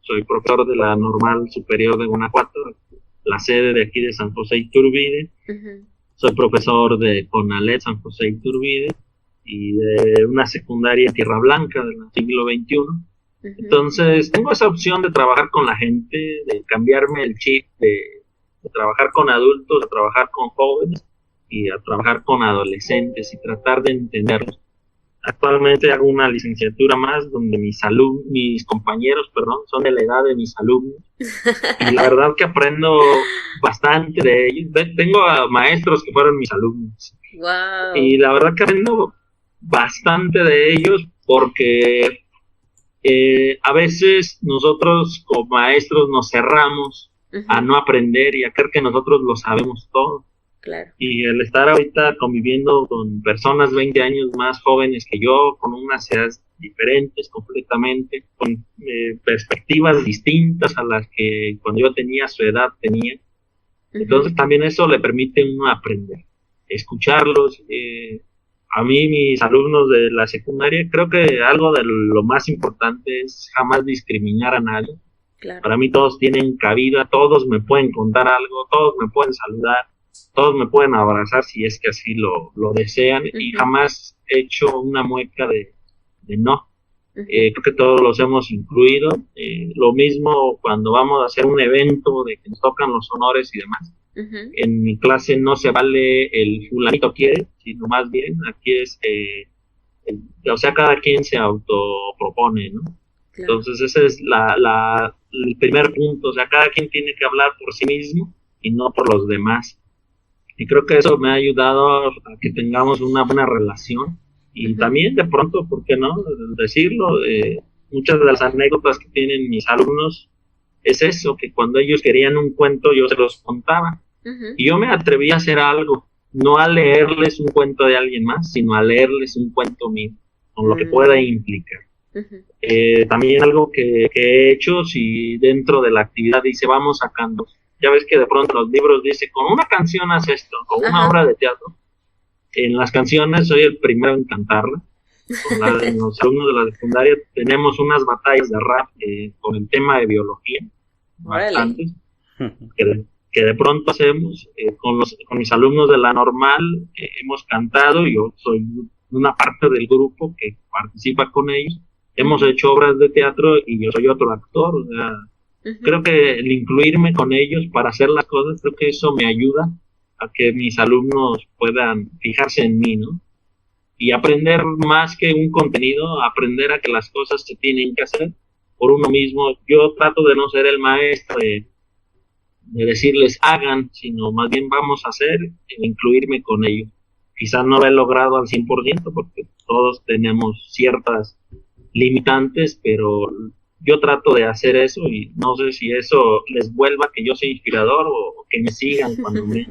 Soy profesor de la Normal Superior de Guanajuato, la sede de aquí de San José Iturbide. Uh-huh. Soy profesor de CONALEP San José Iturbide y de una secundaria en Tierra Blanca del siglo XXI. Uh-huh. Entonces, tengo esa opción de trabajar con la gente, de cambiarme el chip, de trabajar con adultos, de trabajar con jóvenes y a trabajar con adolescentes y tratar de entenderlos. Actualmente hago una licenciatura más donde mis compañeros, son de la edad de mis alumnos. Y la verdad que aprendo bastante de ellos. Tengo a maestros que fueron mis alumnos. Wow. Y la verdad que aprendo bastante de ellos porque a veces nosotros como maestros nos cerramos uh-huh. a no aprender y a creer que nosotros lo sabemos todo. Claro. Y el estar ahorita conviviendo con personas 20 años más jóvenes que yo, con unas edades diferentes completamente, con perspectivas distintas a las que cuando yo tenía su edad tenía. Uh-huh. Entonces también eso le permite a uno aprender, escucharlos. A mí, mis alumnos de la secundaria, creo que algo de lo más importante es jamás discriminar a nadie. Claro. Para mí todos tienen cabida, todos me pueden contar algo, todos me pueden saludar. Todos me pueden abrazar si es que así lo desean uh-huh. y jamás he hecho una mueca de no. Uh-huh. Creo que todos los hemos incluido. Lo mismo cuando vamos a hacer un evento de que nos tocan los honores y demás. Uh-huh. En mi clase no se vale el fulanito quiere, sino más bien aquí es, cada quien se autopropone, ¿no? Claro. Entonces ese es el primer punto, cada quien tiene que hablar por sí mismo y no por los demás. Y creo que eso me ha ayudado a que tengamos una buena relación. Y también, de pronto, ¿por qué no decirlo? Muchas de las anécdotas que tienen mis alumnos es eso, que cuando ellos querían un cuento, yo se los contaba. Uh-huh. Y yo me atreví a hacer algo, no a leerles un cuento de alguien más, sino a leerles un cuento mío, con lo que pueda implicar. Uh-huh. También algo que he hecho, si dentro de la actividad dice, vamos sacando. Ya ves que de pronto los libros dicen, con una canción haz esto, con una obra de teatro. En las canciones soy el primero en cantarla. Con los alumnos de la secundaria tenemos unas batallas de rap con el tema de biología. Bastantes. Que de pronto hacemos. Con mis alumnos de la normal hemos cantado. Yo soy una parte del grupo que participa con ellos. Hemos hecho obras de teatro y yo soy otro actor. O sea, uh-huh. Creo que el incluirme con ellos para hacer las cosas, creo que eso me ayuda a que mis alumnos puedan fijarse en mí, ¿no? Y aprender más que un contenido, aprender a que las cosas se tienen que hacer por uno mismo. Yo trato de no ser el maestro de decirles hagan, sino más bien vamos a hacer e incluirme con ellos. Quizás no lo he logrado al 100% porque todos tenemos ciertas limitantes, pero yo trato de hacer eso y no sé si eso les vuelva que yo soy inspirador o que me sigan cuando me...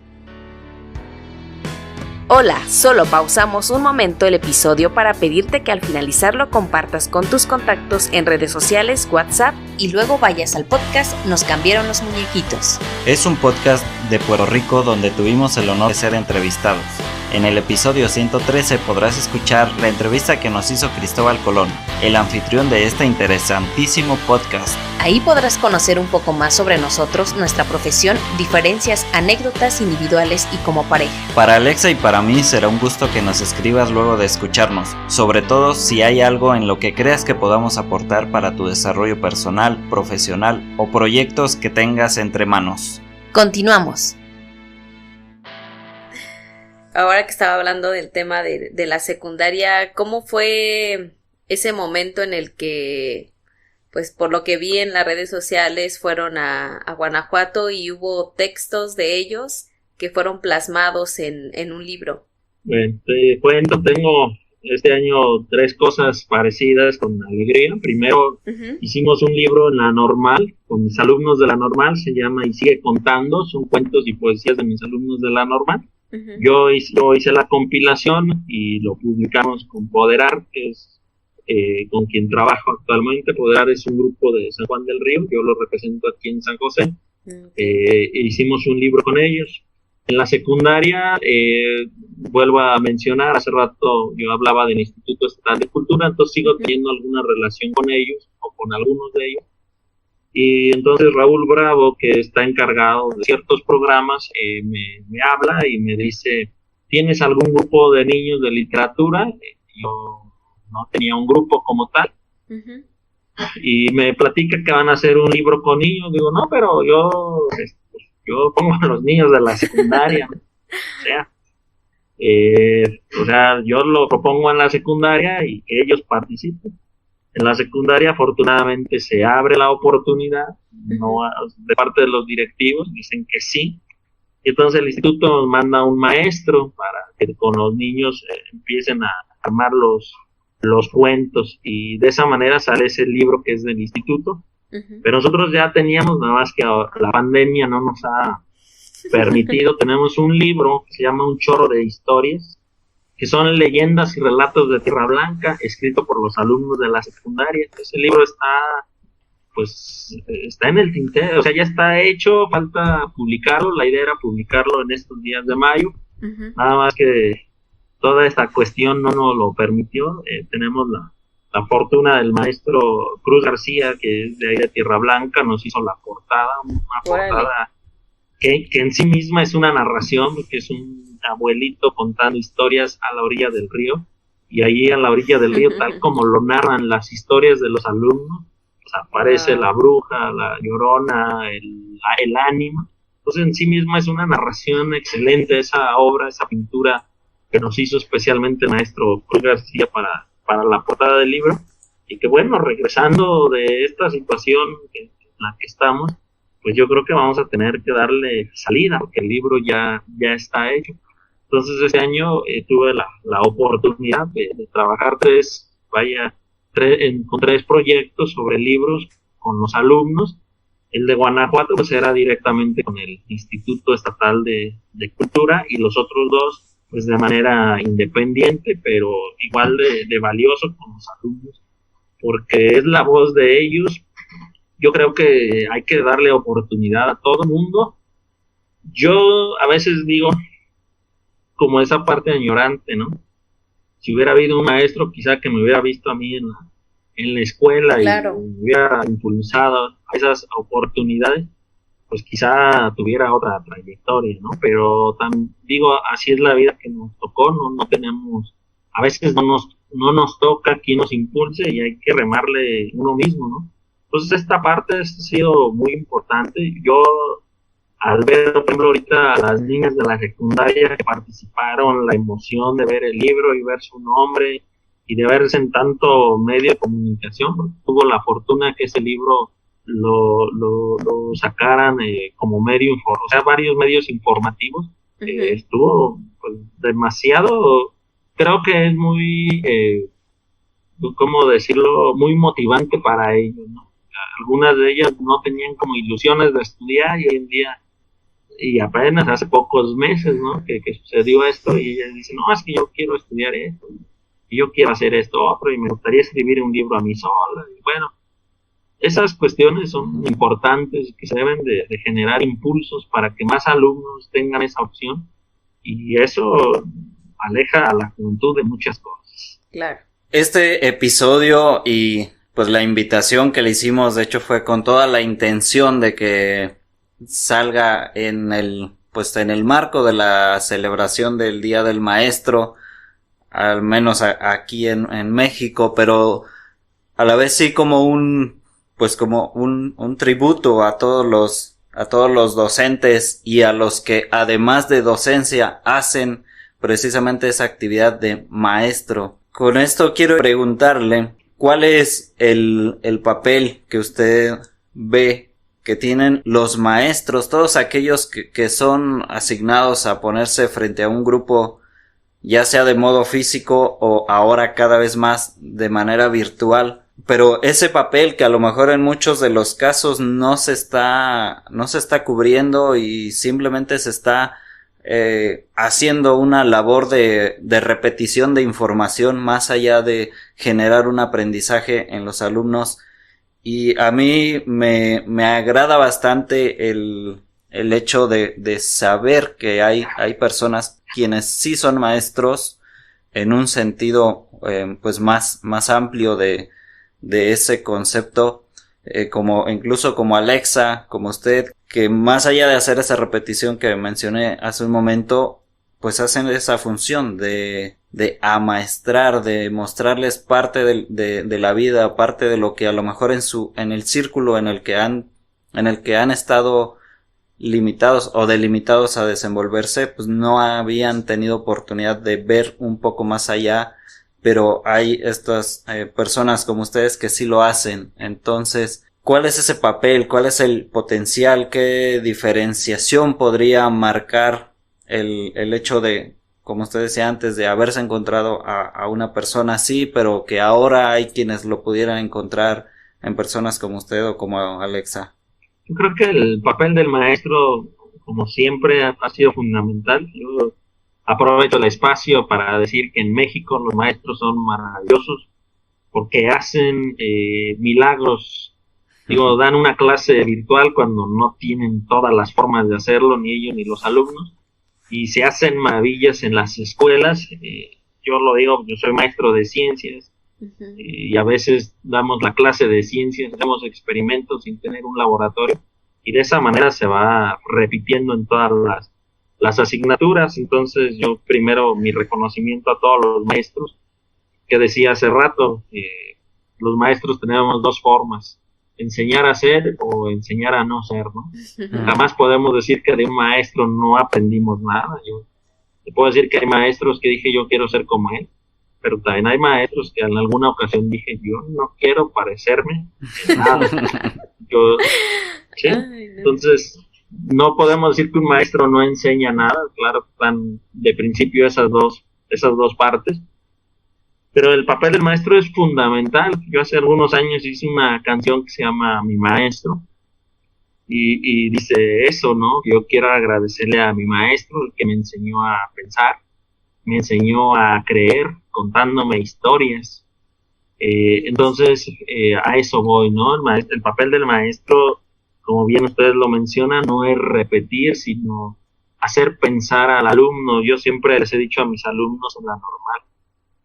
Hola, solo pausamos un momento el episodio para pedirte que al finalizarlo compartas con tus contactos en redes sociales, WhatsApp y luego vayas al podcast Nos cambiaron los muñequitos. Es un podcast de Puerto Rico donde tuvimos el honor de ser entrevistados. En el episodio 113 podrás escuchar la entrevista que nos hizo Cristóbal Colón, el anfitrión de este interesantísimo podcast. Ahí podrás conocer un poco más sobre nosotros, nuestra profesión, diferencias, anécdotas individuales y como pareja. Para Alexa y para mí será un gusto que nos escribas luego de escucharnos, sobre todo si hay algo en lo que creas que podamos aportar para tu desarrollo personal, profesional o proyectos que tengas entre manos. Continuamos. Ahora que estaba hablando del tema de la secundaria, ¿cómo fue ese momento en el que, pues por lo que vi en las redes sociales, fueron a Guanajuato y hubo textos de ellos que fueron plasmados en un libro? Bueno, te cuento, tengo este año 3 cosas parecidas con alegría. Primero, hicimos un libro en la normal, con mis alumnos de la normal, se llama Y sigue contando, son cuentos y poesías de mis alumnos de la normal. Yo hice la compilación y lo publicamos con Poderar, que es con quien trabajo actualmente. Poderar es un grupo de San Juan del Río, yo lo represento aquí en San José. Hicimos un libro con ellos. En la secundaria, vuelvo a mencionar, hace rato yo hablaba del Instituto Estatal de Cultura, entonces sigo teniendo alguna relación con ellos o con algunos de ellos. Y entonces Raúl Bravo, que está encargado de ciertos programas, me habla y me dice, ¿tienes algún grupo de niños de literatura? Yo no tenía un grupo como tal. Y me platica que van a hacer un libro con niños. Digo, no, pero yo pongo a los niños de la secundaria, ¿no? O sea, yo lo propongo en la secundaria y que ellos participen. En la secundaria, afortunadamente, se abre la oportunidad, no de parte de los directivos, dicen que sí. Y entonces el instituto nos manda un maestro para que con los niños empiecen a armar los cuentos, y de esa manera sale ese libro que es del instituto. Pero nosotros ya teníamos, nada más que la pandemia no nos ha permitido, tenemos un libro que se llama Un Chorro de Historias, que son leyendas y relatos de Tierra Blanca, escrito por los alumnos de la secundaria. Ese libro está en el tintero, o sea, ya está hecho, falta publicarlo. La idea era publicarlo en estos días de mayo, nada más que toda esta cuestión no nos lo permitió. Tenemos la fortuna del maestro Cruz García, que es de ahí de Tierra Blanca, nos hizo la portada, una portada que en sí misma es una narración, que es un abuelito contando historias a la orilla del río, y ahí a la orilla del río, tal como lo narran las historias de los alumnos, pues aparece la bruja, la llorona, el ánima. Entonces en sí misma es una narración excelente esa obra, esa pintura que nos hizo especialmente el maestro Cruz García para la portada del libro. Y que bueno, regresando de esta situación en la que estamos, pues yo creo que vamos a tener que darle salida, porque el libro ya está hecho. Entonces este año tuve la oportunidad de trabajar con tres proyectos sobre libros con los alumnos. El de Guanajuato pues era directamente con el Instituto Estatal de Cultura, y los otros dos pues de manera independiente, pero igual de valioso con los alumnos, porque es la voz de ellos. Yo creo que hay que darle oportunidad a todo el mundo. Yo a veces digo, como esa parte añorante, ¿no? Si hubiera habido un maestro quizá que me hubiera visto a mí en la escuela, claro, y me hubiera impulsado a esas oportunidades, pues quizá tuviera otra trayectoria, ¿no? Pero digo, así es la vida que nos tocó, no tenemos, a veces no nos toca quien nos impulse, y hay que remarle uno mismo, ¿no? Entonces esta parte ha sido muy importante. Yo, al ver, por ejemplo, ahorita a las niñas de la secundaria que participaron, la emoción de ver el libro y ver su nombre y de verse en tanto medio de comunicación, porque tuvo la fortuna que ese libro lo sacaran como medio, o sea, varios medios informativos. Estuvo pues, demasiado, creo que es muy, ¿cómo decirlo?, muy motivante para ellos, ¿no? Algunas de ellas no tenían como ilusiones de estudiar, y hoy en día, y apenas hace pocos meses, ¿no?, que sucedió esto, y ellas dicen, no, es que yo quiero estudiar esto, y yo quiero hacer esto otro, y me gustaría escribir un libro a mí sola. Y bueno, esas cuestiones son importantes, que se deben de generar impulsos para que más alumnos tengan esa opción, y eso aleja a la juventud de muchas cosas. Claro. Este episodio y pues la invitación que le hicimos, de hecho, fue con toda la intención de que salga en el marco de la celebración del Día del Maestro, al menos aquí en México, pero a la vez sí como un tributo a todos los docentes y a los que además de docencia hacen precisamente esa actividad de maestro. Con esto quiero preguntarle, ¿cuál es el papel que usted ve que tienen los maestros, todos aquellos que son asignados a ponerse frente a un grupo, ya sea de modo físico o ahora cada vez más de manera virtual? Pero ese papel que a lo mejor en muchos de los casos no se está cubriendo y simplemente se está haciendo una labor de repetición de información más allá de generar un aprendizaje en los alumnos. Y a mí me agrada bastante el hecho de saber que hay personas quienes sí son maestros en un sentido pues más amplio de ese concepto, incluso como Alexa, como usted, que más allá de hacer esa repetición que mencioné hace un momento, pues hacen esa función de amaestrar, de mostrarles parte de la vida, parte de lo que a lo mejor en el círculo en el que han estado limitados o delimitados a desenvolverse, pues no habían tenido oportunidad de ver un poco más allá, pero hay estas personas como ustedes que sí lo hacen. Entonces, ¿cuál es ese papel? ¿Cuál es el potencial? ¿Qué diferenciación podría marcar el hecho de, como usted decía antes, de haberse encontrado a una persona así, pero que ahora hay quienes lo pudieran encontrar en personas como usted o como Alexa? Yo creo que el papel del maestro, como siempre, ha sido fundamental. Yo aprovecho el espacio para decir que en México los maestros son maravillosos porque hacen milagros. Digo, dan una clase virtual cuando no tienen todas las formas de hacerlo, ni ellos ni los alumnos, y se hacen maravillas en las escuelas. Yo lo digo, yo soy maestro de ciencias, y a veces damos la clase de ciencias, hacemos experimentos sin tener un laboratorio, y de esa manera se va repitiendo en todas las asignaturas. Entonces yo primero mi reconocimiento a todos los maestros, que decía hace rato, los maestros tenemos dos formas: enseñar a ser o enseñar a no ser, ¿no? Jamás podemos decir que de un maestro no aprendimos nada. Yo te puedo decir que hay maestros que dije yo quiero ser como él, pero también hay maestros que en alguna ocasión dije yo no quiero parecerme en nada. ¿Sí? Entonces no podemos decir que un maestro no enseña nada. Claro que están de principio esas dos partes, pero el papel del maestro es fundamental. Yo hace algunos años hice una canción que se llama Mi Maestro, y dice eso, ¿no? Yo quiero agradecerle a mi maestro, el que me enseñó a pensar, me enseñó a creer, contándome historias. Entonces, a eso voy, ¿no? El papel del maestro, como bien ustedes lo mencionan, no es repetir, sino hacer pensar al alumno. Yo siempre les he dicho a mis alumnos en la normal,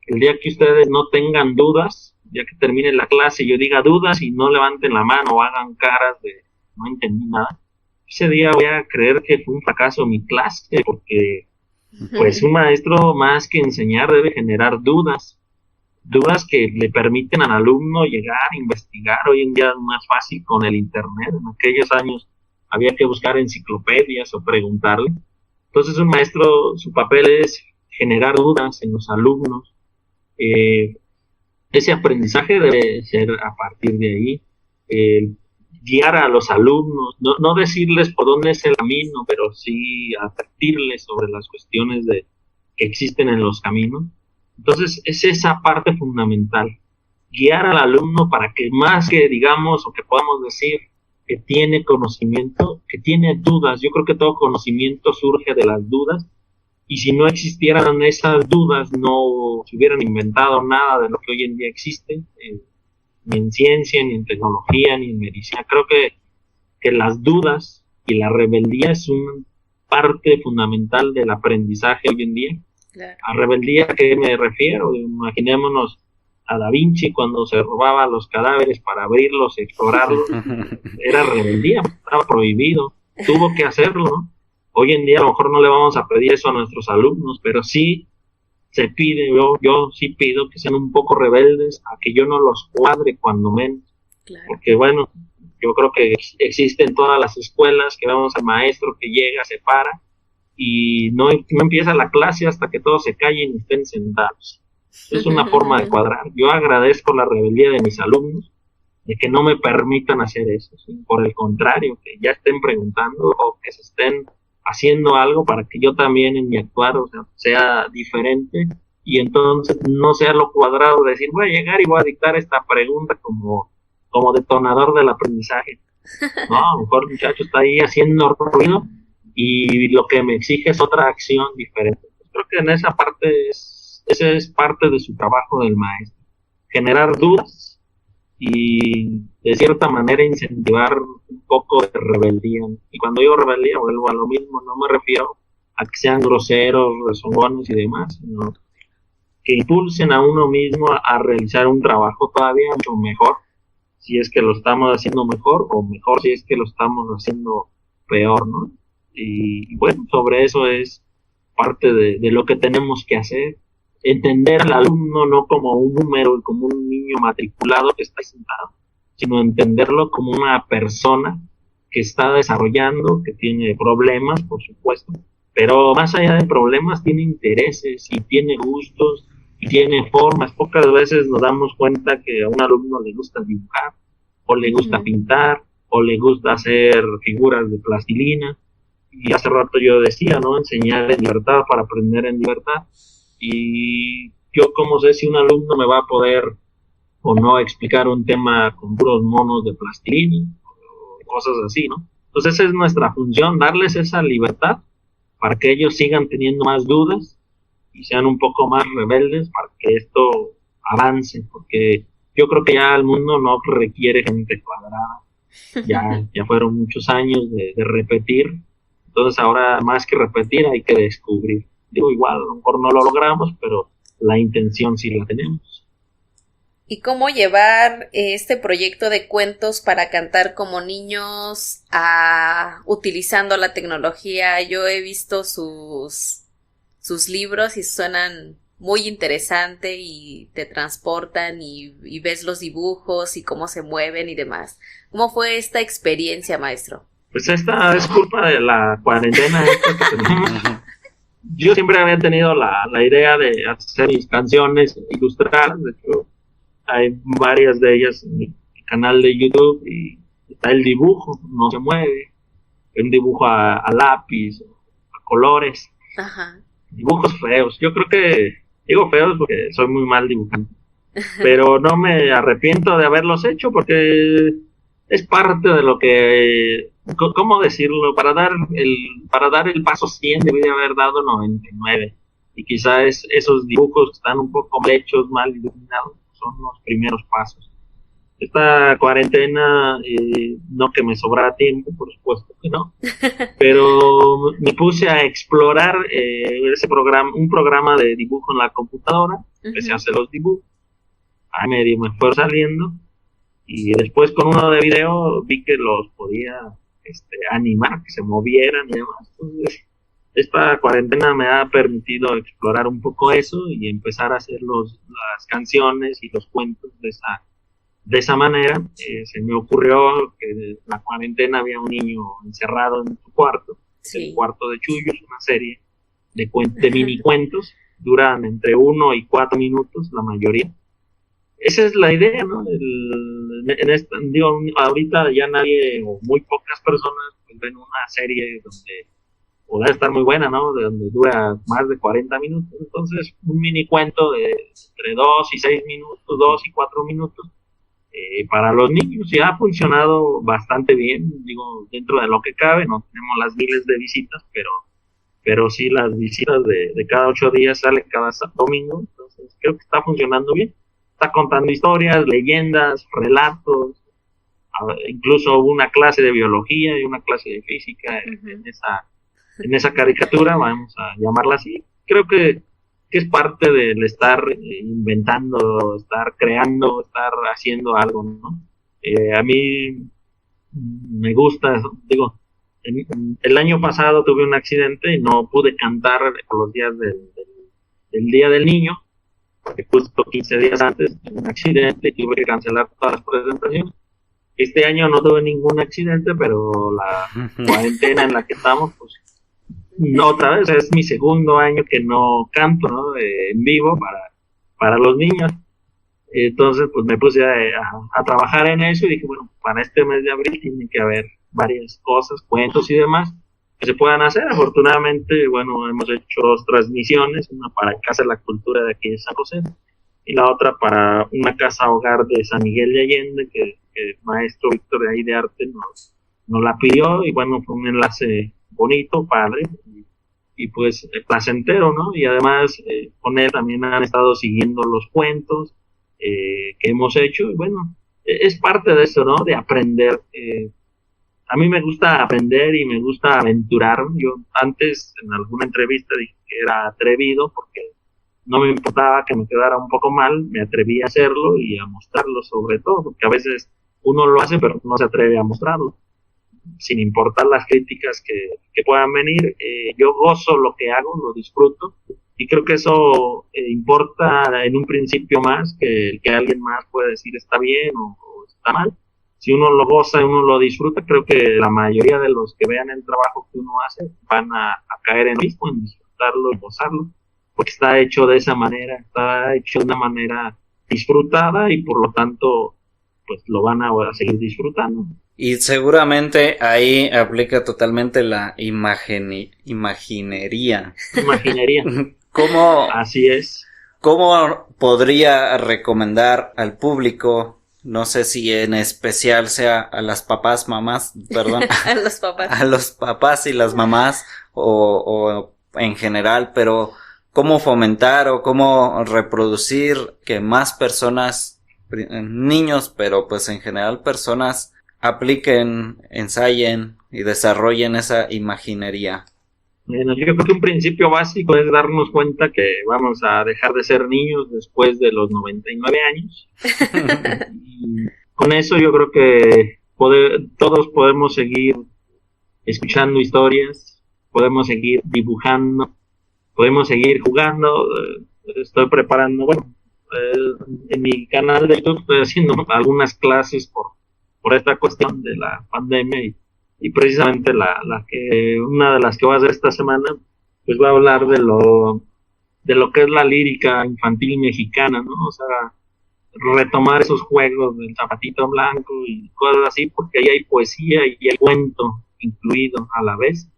el día que ustedes no tengan dudas, ya que termine la clase y yo diga dudas y no levanten la mano o hagan caras de no entendí nada, ese día voy a creer que fue un fracaso mi clase, porque pues un maestro más que enseñar debe generar dudas que le permiten al alumno llegar a investigar. Hoy en día es más fácil con el internet. En aquellos años había que buscar enciclopedias o preguntarle. Entonces un maestro, su papel es generar dudas en los alumnos. Ese aprendizaje debe ser a partir de ahí, guiar a los alumnos, no decirles por dónde es el camino, pero sí advertirles sobre las cuestiones que existen en los caminos. Entonces es esa parte fundamental, guiar al alumno para que más que digamos o que podamos decir que tiene conocimiento, que tiene dudas. Yo creo que todo conocimiento surge de las dudas, y si no existieran esas dudas no se hubieran inventado nada de lo que hoy en día existe, ni en ciencia, ni en tecnología, ni en medicina. Creo que las dudas y la rebeldía es una parte fundamental del aprendizaje hoy en día. Claro. ¿A rebeldía a qué me refiero? Imaginémonos a Da Vinci cuando se robaba los cadáveres para abrirlos y explorarlos. Era rebeldía, estaba prohibido, tuvo que hacerlo, ¿no? Hoy en día a lo mejor no le vamos a pedir eso a nuestros alumnos, pero sí se pide, yo sí pido que sean un poco rebeldes, a que yo no los cuadre cuando menos. Claro. Porque bueno, yo creo que existe en todas las escuelas que vemos al maestro que llega, se para y no empieza la clase hasta que todos se callen y estén sentados. Es una forma de cuadrar. Yo agradezco la rebeldía de mis alumnos, de que no me permitan hacer eso, ¿sí? Por el contrario, que ya estén preguntando o que se estén haciendo algo para que yo también en mi actuar, o sea diferente, y entonces no sea lo cuadrado de decir voy a llegar y voy a dictar esta pregunta como detonador del aprendizaje. No, a lo mejor el muchacho está ahí haciendo ruido y lo que me exige es otra acción diferente. Creo que en esa parte esa es parte de su trabajo del maestro, generar dudas y de cierta manera incentivar un poco de rebeldía. Y cuando digo rebeldía vuelvo a lo mismo, no me refiero a que sean groseros, rezongones y demás, sino que impulsen a uno mismo a realizar un trabajo todavía mucho mejor, si es que lo estamos haciendo mejor, o mejor si es que lo estamos haciendo peor, ¿no? Y bueno, sobre eso es parte de lo que tenemos que hacer, entender al alumno no como un número, como un niño matriculado que está sentado, sino entenderlo como una persona que está desarrollando, que tiene problemas, por supuesto, pero más allá de problemas tiene intereses y tiene gustos y tiene formas. Pocas veces nos damos cuenta que a un alumno le gusta dibujar, o le gusta pintar, o le gusta hacer figuras de plastilina. Y hace rato yo decía, ¿no? Enseñar en libertad para aprender en libertad. Y yo cómo sé si un alumno me va a poder o no explicar un tema con puros monos de plastilina, o cosas así, ¿no? Entonces esa es nuestra función, darles esa libertad para que ellos sigan teniendo más dudas y sean un poco más rebeldes para que esto avance, porque yo creo que ya el mundo no requiere gente cuadrada, ya fueron muchos años de repetir, entonces ahora más que repetir hay que descubrir. Digo, igual, a lo mejor no lo logramos, pero la intención sí la tenemos. ¿Y cómo llevar este proyecto de cuentos para cantar como niños utilizando la tecnología? Yo he visto sus libros y suenan muy interesante y te transportan y ves los dibujos y cómo se mueven y demás. ¿Cómo fue esta experiencia, maestro? Pues esta es culpa de la cuarentena esta que tenemos. Yo siempre había tenido la idea de hacer mis canciones ilustradas, de hecho hay varias de ellas en mi canal de YouTube y está el dibujo, no se mueve, un dibujo a lápiz, a colores, Ajá. Dibujos feos, yo creo que digo feos porque soy muy mal dibujante, pero no me arrepiento de haberlos hecho porque es parte de lo que, ¿cómo decirlo? Para dar el paso 100 debí de haber dado 99 y quizás esos dibujos están un poco mal hechos, mal iluminados, son los primeros pasos. Esta cuarentena, no que me sobrara tiempo, por supuesto que no, pero me puse a explorar un programa de dibujo en la computadora, empecé a hacer los dibujos, a medio me fue saliendo, y después con uno de video vi que los podía animar, que se movieran y demás. Entonces, esta cuarentena me ha permitido explorar un poco eso y empezar a hacer las canciones y los cuentos de esa manera. Se me ocurrió que en la cuarentena había un niño encerrado en su cuarto, Sí. el cuarto de Chuyos, una serie de mini cuentos, duran entre 1 y 4 minutos la mayoría. Esa es la idea, ¿no? Digo, ahorita ya nadie o muy pocas personas pues, ven una serie donde podrá estar muy buena, ¿no? Donde dura más de 40 minutos. Entonces, un mini cuento de entre 2 y 6 minutos, 2 y 4 minutos, para los niños ya ha funcionado bastante bien, digo, dentro de lo que cabe, no tenemos las miles de visitas, pero sí las visitas de cada 8 días sale cada domingo, entonces creo que está funcionando bien. Está contando historias, leyendas, relatos, incluso hubo una clase de biología y una clase de física en esa caricatura, vamos a llamarla así. Creo que es parte del estar inventando, estar creando, estar haciendo algo, ¿no? A mí me gusta, digo, el año pasado tuve un accidente y no pude cantar por los días del Día del Niño, porque justo 15 días antes tuve un accidente y tuve que cancelar todas las presentaciones. Este año no tuve ningún accidente, pero la cuarentena en la que estamos, pues, no, otra vez, es mi segundo año que no canto, ¿no? En vivo para los niños. Entonces, pues me puse a trabajar en eso y dije, bueno, para este mes de abril tiene que haber varias cosas, cuentos y demás que se puedan hacer. Afortunadamente, bueno, hemos hecho 2 transmisiones, una para Casa de la Cultura de aquí de San José y la otra para una casa hogar de San Miguel de Allende que el maestro Víctor de ahí de arte nos la pidió y bueno, fue un enlace bonito, padre, y pues placentero, ¿no? Y además con él también han estado siguiendo los cuentos que hemos hecho, y bueno, es parte de eso, ¿no? De aprender. A mí me gusta aprender y me gusta aventurar. Yo antes en alguna entrevista dije que era atrevido porque no me importaba que me quedara un poco mal, me atreví a hacerlo y a mostrarlo sobre todo, porque a veces uno lo hace pero no se atreve a mostrarlo, sin importar las críticas que puedan venir. Yo gozo lo que hago, lo disfruto, y creo que eso importa en un principio más que alguien más puede decir está bien o está mal. Si uno lo goza y uno lo disfruta, creo que la mayoría de los que vean el trabajo que uno hace van a caer en lo mismo, en disfrutarlo y gozarlo, porque está hecho de esa manera, está hecho de una manera disfrutada y por lo tanto pues lo van a seguir disfrutando. Y seguramente ahí aplica totalmente la imaginería. Imaginería. ¿Cómo, así es. ¿Cómo podría recomendar al público, no sé si en especial sea a las papás, mamás, perdón, a los papás, a los papás y las mamás o en general, pero cómo fomentar o cómo reproducir que más personas, niños, pero pues en general personas, apliquen, ensayen y desarrollen esa imaginería? Bueno, yo creo que un principio básico es darnos cuenta que vamos a dejar de ser niños después de los 99 años. Y con eso yo creo que todos podemos seguir escuchando historias, podemos seguir dibujando, podemos seguir jugando. Estoy preparando, en mi canal de YouTube estoy haciendo algunas clases por esta cuestión de la pandemia y precisamente una de las que voy a hacer esta semana pues va a hablar de lo que es la lírica infantil mexicana, ¿no? O sea, retomar esos juegos del zapatito blanco y cosas así, porque ahí hay poesía y hay cuento incluido a la vez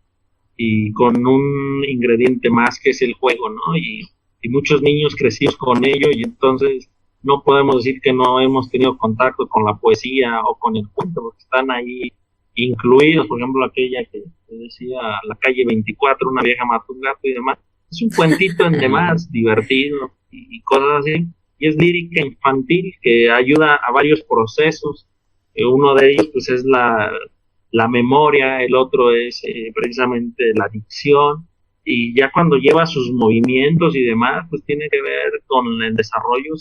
y con un ingrediente más que es el juego, ¿no? Y muchos niños crecimos con ello y entonces no podemos decir que no hemos tenido contacto con la poesía o con el cuento, porque están ahí incluidos. Por ejemplo, aquella que decía La calle 24, una vieja mató un gato y demás. Es un cuentito en demás, divertido y cosas así. Y es lírica infantil que ayuda a varios procesos. Uno de ellos pues es la memoria, el otro es precisamente la dicción. Y ya cuando lleva sus movimientos y demás, pues tiene que ver con el desarrollo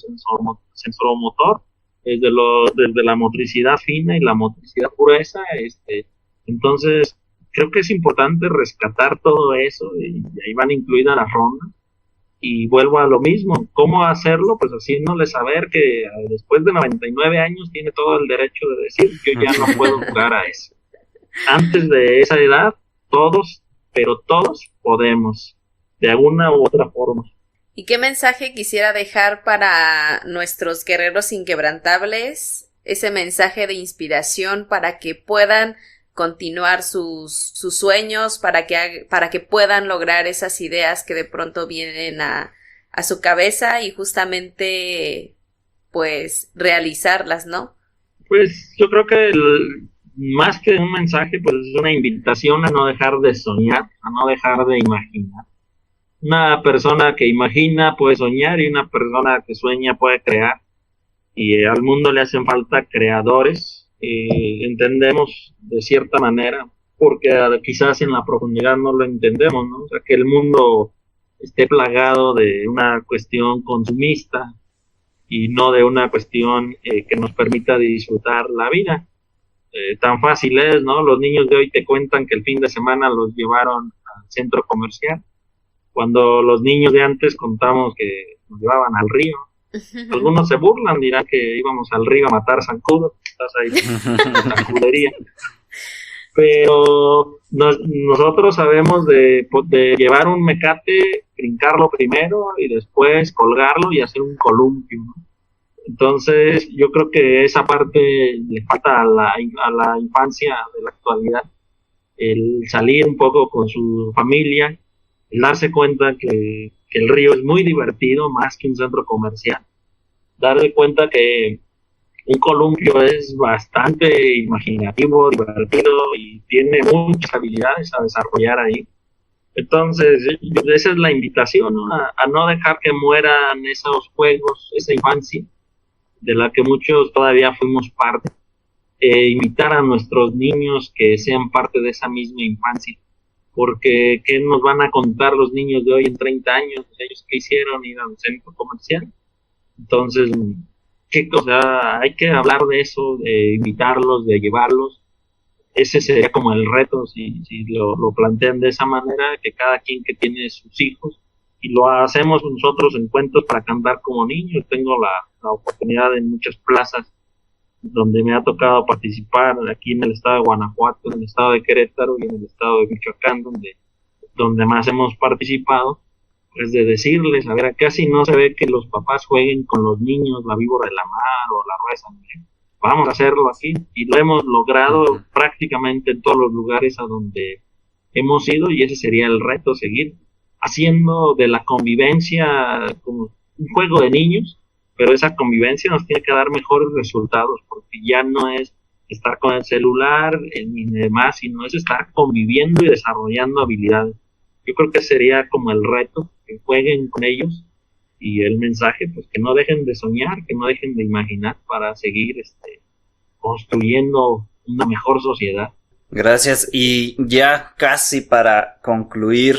sensoromotor, desde la motricidad fina y la motricidad gruesa. Entonces, creo que es importante rescatar todo eso y ahí van incluidas las rondas. Y vuelvo a lo mismo, ¿cómo hacerlo? Pues haciéndole saber que después de 99 años tiene todo el derecho de decir yo ya no puedo jugar a eso. Antes de esa edad, todos podemos, de alguna u otra forma. ¿Y qué mensaje quisiera dejar para nuestros guerreros inquebrantables? Ese mensaje de inspiración para que puedan continuar sus sueños, para que puedan lograr esas ideas que de pronto vienen a su cabeza y justamente pues realizarlas, ¿no? Pues yo creo que más que un mensaje, pues es una invitación a no dejar de soñar, a no dejar de imaginar. Una persona que imagina puede soñar y una persona que sueña puede crear. Y al mundo le hacen falta creadores, entendemos de cierta manera, porque quizás en la profundidad no lo entendemos, ¿no? O sea, que el mundo esté plagado de una cuestión consumista y no de una cuestión que nos permita disfrutar la vida. Tan fácil es, ¿no? Los niños de hoy te cuentan que el fin de semana los llevaron al centro comercial, cuando los niños de antes contamos que nos llevaban al río. Algunos se burlan, dirán que íbamos al río a matar zancudos, estás ahí en la zancudería. Pero nosotros sabemos de llevar un mecate, brincarlo primero y después colgarlo y hacer un columpio, ¿no? Entonces yo creo que esa parte le falta a la infancia de la actualidad, el salir un poco con su familia, el darse cuenta que el río es muy divertido más que un centro comercial, darse cuenta que Un columpio es bastante imaginativo, divertido y tiene muchas habilidades a desarrollar ahí. Entonces, esa es la invitación, ¿no? A no dejar que mueran esos juegos, esa infancia, de la que muchos todavía fuimos parte. Invitar a nuestros niños que sean parte de esa misma infancia, porque ¿qué nos van a contar los niños de hoy en 30 años? Ellos que hicieron ir al centro comercial. Entonces, hay que hablar de eso, de invitarlos, de llevarlos. Ese sería como el reto, si lo plantean de esa manera, que cada quien que tiene sus hijos, y lo hacemos nosotros en Cuentos para Cantar como niños. Tengo la oportunidad en muchas plazas donde me ha tocado participar, aquí en el estado de Guanajuato, en el estado de Querétaro y en el estado de Michoacán, donde más hemos participado, pues de decirles, a ver, casi no se ve que los papás jueguen con los niños la víbora de la mar o la rueda de San Miguel. Vamos a hacerlo aquí, y lo hemos logrado prácticamente en todos los lugares a donde hemos ido, y ese sería el reto, seguir haciendo de la convivencia como un juego de niños, pero esa convivencia nos tiene que dar mejores resultados, porque ya no es estar con el celular ni demás, sino es estar conviviendo y desarrollando habilidades. Yo creo que sería como el reto, que jueguen con ellos, y el mensaje, pues que no dejen de soñar, que no dejen de imaginar para seguir construyendo una mejor sociedad. Gracias. Y ya casi para concluir,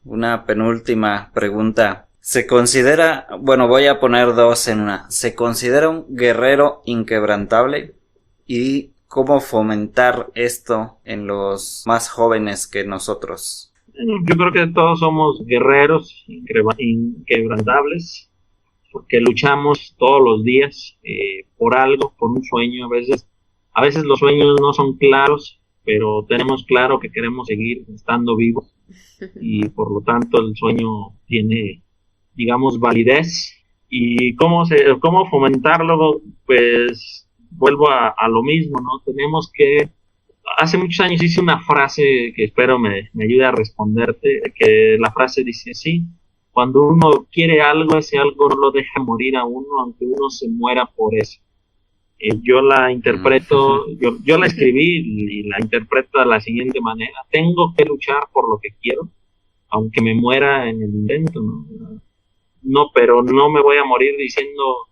una penúltima pregunta. ¿Se considera, bueno, voy a poner dos en una, ¿se considera un guerrero inquebrantable? ¿Y cómo fomentar esto en los más jóvenes que nosotros? Yo creo que todos somos guerreros inquebrantables, porque luchamos todos los días por algo, por un sueño. A veces los sueños no son claros, pero tenemos claro que queremos seguir estando vivos, y por lo tanto el sueño tiene, digamos, validez. ¿Y cómo fomentarlo? Pues vuelvo a lo mismo, ¿no? Tenemos que... Hace muchos años hice una frase que espero me ayude a responderte, que la frase dice así: cuando uno quiere algo, ese algo no lo deja morir a uno, aunque uno se muera por eso. Yo la interpreto, yo la escribí y la interpreto de la siguiente manera: tengo que luchar por lo que quiero, aunque me muera en el intento, ¿no? No, pero no me voy a morir diciendo,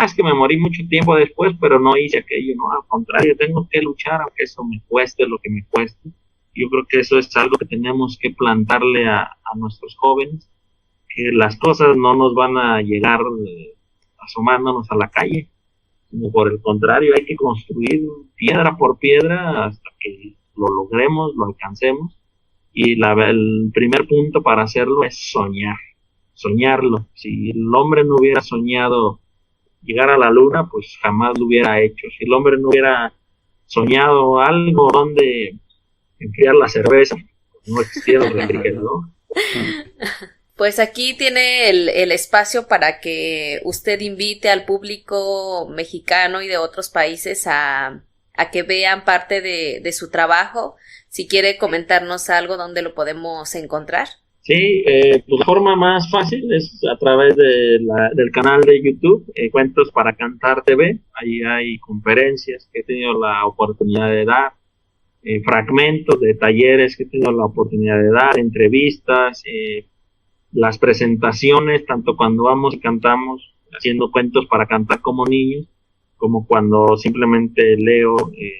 es que me morí mucho tiempo después, pero no hice aquello, no, al contrario, tengo que luchar aunque eso me cueste lo que me cueste. Yo creo que eso es algo que tenemos que plantarle a nuestros jóvenes, que las cosas no nos van a llegar asomándonos a la calle, sino por el contrario, hay que construir piedra por piedra hasta que lo logremos, lo alcancemos, y el primer punto para hacerlo es soñarlo. Si el hombre no hubiera soñado llegar a la luna, pues jamás lo hubiera hecho. Si el hombre no hubiera soñado algo donde enfriar la cerveza, no existiera el refrigerador. Pues aquí tiene el espacio para que usted invite al público mexicano y de otros países a que vean parte de su trabajo. Si quiere comentarnos algo, ¿dónde lo podemos encontrar? Sí, pues la forma más fácil es a través del canal de YouTube, Cuentos para Cantar TV. Ahí hay conferencias que he tenido la oportunidad de dar, fragmentos de talleres que he tenido la oportunidad de dar, entrevistas, las presentaciones, tanto cuando vamos y cantamos haciendo cuentos para cantar como niños, como cuando simplemente leo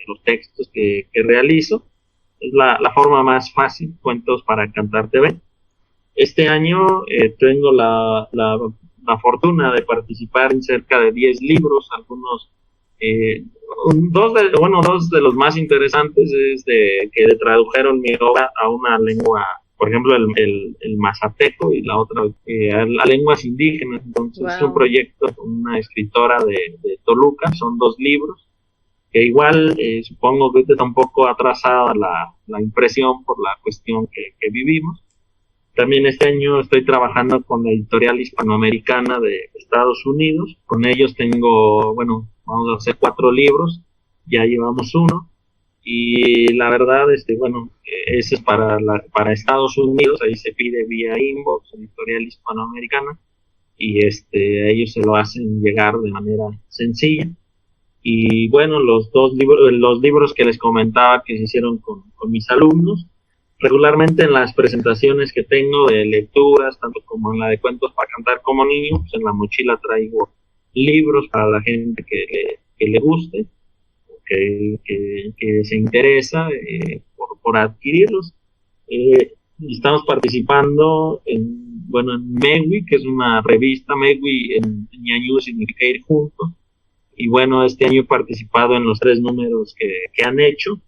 los textos que realizo. Es la forma más fácil, Cuentos para Cantar TV. Este año tengo la fortuna de participar en cerca de 10 libros, algunos, dos de los más interesantes es que tradujeron mi obra a una lengua, por ejemplo el mazateco, y la otra a lenguas indígenas. Entonces wow. Es un proyecto con una escritora de Toluca, son 2 libros, que igual supongo que ahorita está un poco atrasada la impresión por la cuestión que vivimos. También este año estoy trabajando con la editorial hispanoamericana de Estados Unidos. Con ellos vamos a hacer 4 libros, ya llevamos 1. Y la verdad, ese es para Estados Unidos, ahí se pide vía inbox, editorial hispanoamericana, y ellos se lo hacen llegar de manera sencilla. Y bueno, los libros que les comentaba que se hicieron con mis alumnos, regularmente en las presentaciones que tengo de lecturas, tanto como en la de cuentos para cantar como niños, pues en la mochila traigo libros para la gente que le guste, que se interesa por adquirirlos. Estamos participando en MEWI, que es una revista. MEWI en ñañú significa ir juntos. Y bueno, este año he participado en los 3 números que han hecho.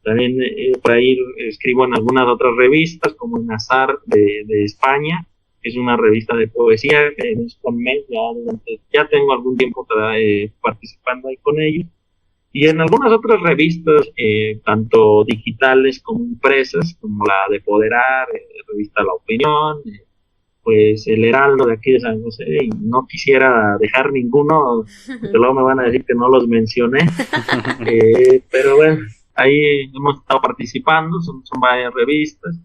También por ahí escribo en algunas otras revistas, como en Azar de España, que es una revista de poesía, es con mes, ya tengo algún tiempo participando ahí con ellos. Y en algunas otras revistas, tanto digitales como impresas, como la de Poderar, revista La Opinión, pues el Heraldo de aquí de San José, y no quisiera dejar ninguno, porque luego me van a decir que no los mencioné, pero bueno, ahí hemos estado participando, son varias revistas,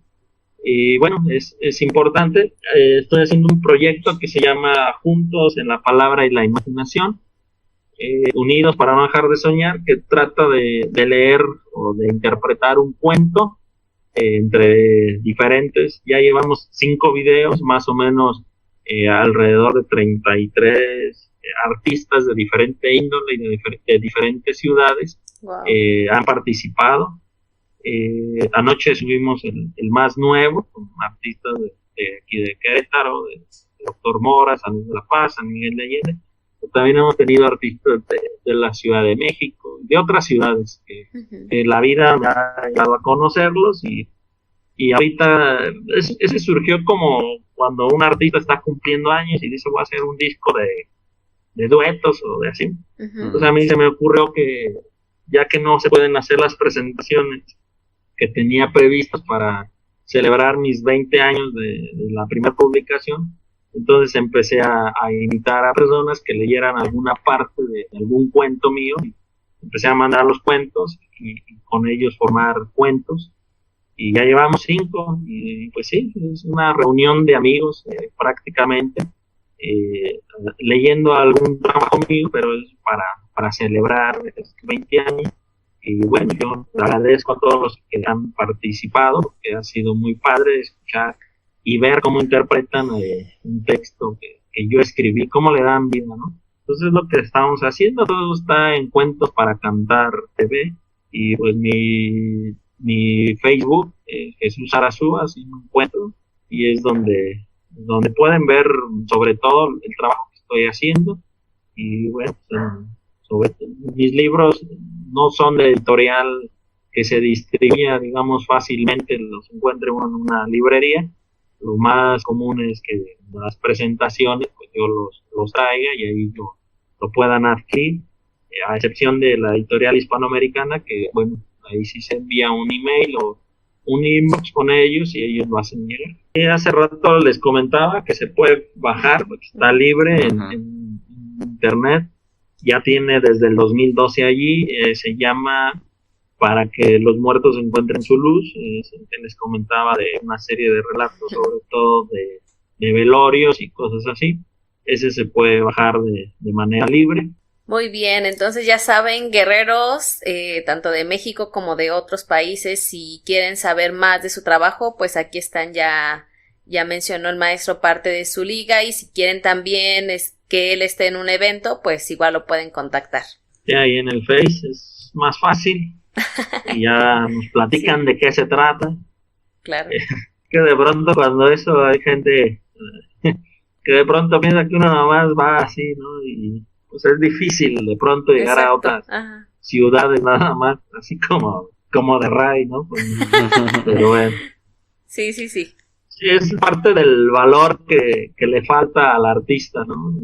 y bueno, es importante. Estoy haciendo un proyecto que se llama Juntos en la Palabra y la Imaginación, Unidos para no dejar de soñar, que trata de leer o de interpretar un cuento entre diferentes. Ya llevamos 5 videos, más o menos alrededor de 33 artistas de diferente índole y de diferentes ciudades. Wow. Han participado. Anoche subimos el más nuevo, con artistas de aquí de Querétaro, de Doctor Mora, San Luis de la Paz, San Miguel de Allende. También hemos tenido artistas de la Ciudad de México, de otras ciudades que la vida me ha llevado a conocerlos, y ahorita ese surgió como cuando un artista está cumpliendo años y dice voy a hacer un disco de duetos o de así. Entonces a mí se me ocurrió que ya que no se pueden hacer las presentaciones que tenía previstas para celebrar mis 20 años de la primera publicación, entonces empecé a invitar a personas que leyeran alguna parte de algún cuento mío. Empecé a mandar los cuentos y con ellos formar cuentos, y ya llevamos 5, y pues sí, es una reunión de amigos prácticamente, leyendo algún trabajo mío, pero es para celebrar 20 años. Y bueno, yo agradezco a todos los que han participado, porque ha sido muy padre escuchar y ver cómo interpretan un texto que yo escribí, cómo le dan vida, ¿no? Entonces es lo que estamos haciendo. Todo está en Cuentos para Cantar TV, y pues mi Facebook, Jesús Arazúa, así me encuentro, y es donde pueden ver sobre todo el trabajo que estoy haciendo. Y bueno, mis libros no son de editorial que se distribuya, digamos, fácilmente, los encuentre uno en una librería. Lo más común es que las presentaciones pues yo los traiga y ahí lo puedan adquirir, a excepción de la editorial hispanoamericana, que bueno, ahí sí se envía un email o un inbox con ellos y ellos lo hacen llegar. Y hace rato les comentaba que se puede bajar, porque está libre en internet, ya tiene desde el 2012 allí, se llama Para que los muertos encuentren su luz, que les comentaba de una serie de relatos, sobre todo de velorios y cosas así. Ese se puede bajar de manera libre. Muy bien, entonces ya saben, guerreros, tanto de México como de otros países, si quieren saber más de su trabajo, pues aquí están, ya mencionó el maestro parte de su liga, y si quieren también que él esté en un evento, pues igual lo pueden contactar. Sí, ahí en el Face es más fácil. Y ya nos platican de qué se trata. Claro. Que de pronto cuando eso hay gente que de pronto piensa que uno nomás va así, ¿no? Y pues es difícil de pronto llegar a otras ciudades nada más, así como de Ray, ¿no? Pues, pero bueno. Sí. Sí, es parte del valor que le falta al artista, ¿no?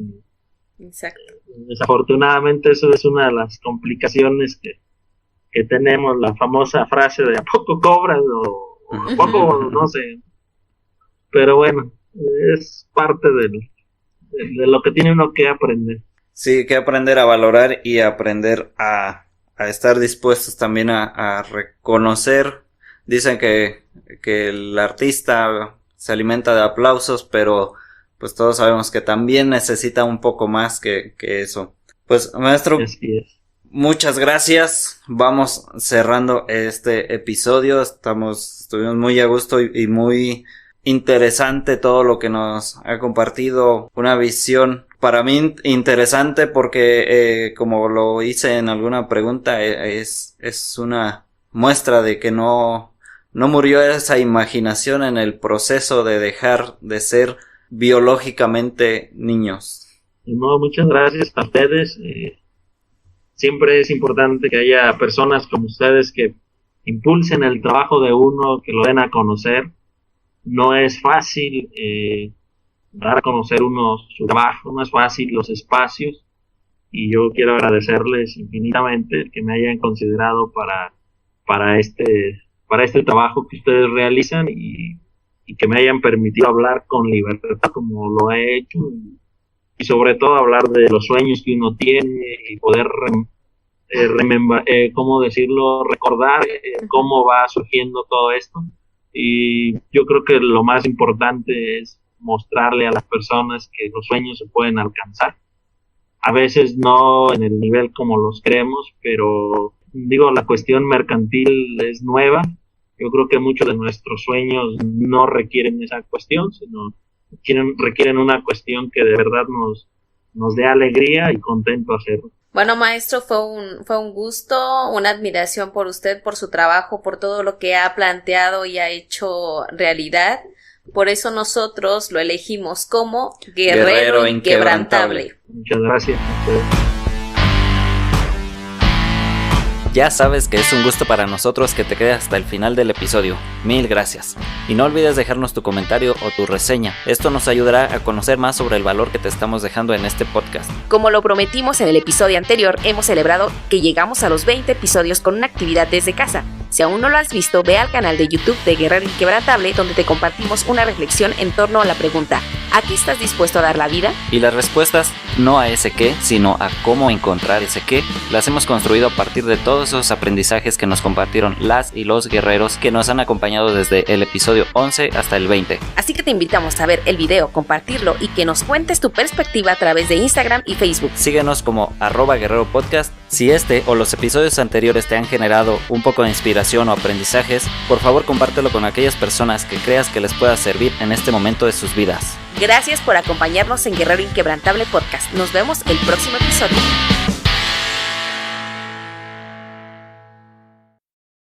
Exacto. Desafortunadamente eso es una de las complicaciones que tenemos, la famosa frase de ¿a poco cobras? O ¿a poco? No sé. Pero bueno, es parte de lo que tiene uno que aprender. Sí, que aprender a valorar y aprender a estar dispuestos también a reconocer. Dicen que el artista se alimenta de aplausos, pero pues todos sabemos que también necesita un poco más que eso. Pues maestro, Así es. muchas gracias. Vamos cerrando este episodio. Estuvimos muy a gusto y muy interesante todo lo que nos ha compartido. Una visión para mí interesante porque como lo hice en alguna pregunta, es una muestra de que no murió esa imaginación en el proceso de dejar de ser biológicamente niños. No, muchas gracias a ustedes. Siempre es importante que haya personas como ustedes que impulsen el trabajo de uno, que lo den a conocer. No es fácil dar a conocer uno su trabajo, no es fácil los espacios, y yo quiero agradecerles infinitamente que me hayan considerado para este trabajo que ustedes realizan y que me hayan permitido hablar con libertad como lo he hecho, y sobre todo hablar de los sueños que uno tiene y poder recordar cómo va surgiendo todo esto. Y yo creo que lo más importante es mostrarle a las personas que los sueños se pueden alcanzar. A veces no en el nivel como los queremos, pero la cuestión mercantil es nueva. Yo creo que muchos de nuestros sueños no requieren esa cuestión, sino requieren una cuestión que de verdad nos dé alegría y contento hacerlo. Bueno, maestro, fue un gusto, una admiración por usted, por su trabajo, por todo lo que ha planteado y ha hecho realidad. Por eso nosotros lo elegimos como Guerrero Inquebrantable. Muchas gracias. Ya sabes que es un gusto para nosotros que te quedes hasta el final del episodio. Mil gracias. Y no olvides dejarnos tu comentario o tu reseña. Esto nos ayudará a conocer más sobre el valor que te estamos dejando en este podcast. Como lo prometimos en el episodio anterior, hemos celebrado que llegamos a los 20 episodios con una actividad desde casa. Si aún no lo has visto, ve al canal de YouTube de Guerrero Inquebrantable, donde te compartimos una reflexión en torno a la pregunta: ¿a qué estás dispuesto a dar la vida? Y las respuestas, no a ese qué, sino a cómo encontrar ese qué, las hemos construido a partir de todos esos aprendizajes que nos compartieron las y los guerreros que nos han acompañado desde el episodio 11 hasta el 20. Así que te invitamos a ver el video, compartirlo y que nos cuentes tu perspectiva a través de Instagram y Facebook. Síguenos como @guerreropodcast. Si este o los episodios anteriores te han generado un poco de inspiración o aprendizajes, por favor compártelo con aquellas personas que creas que les pueda servir en este momento de sus vidas. Gracias por acompañarnos en Guerrero Inquebrantable Podcast. Nos vemos el próximo episodio.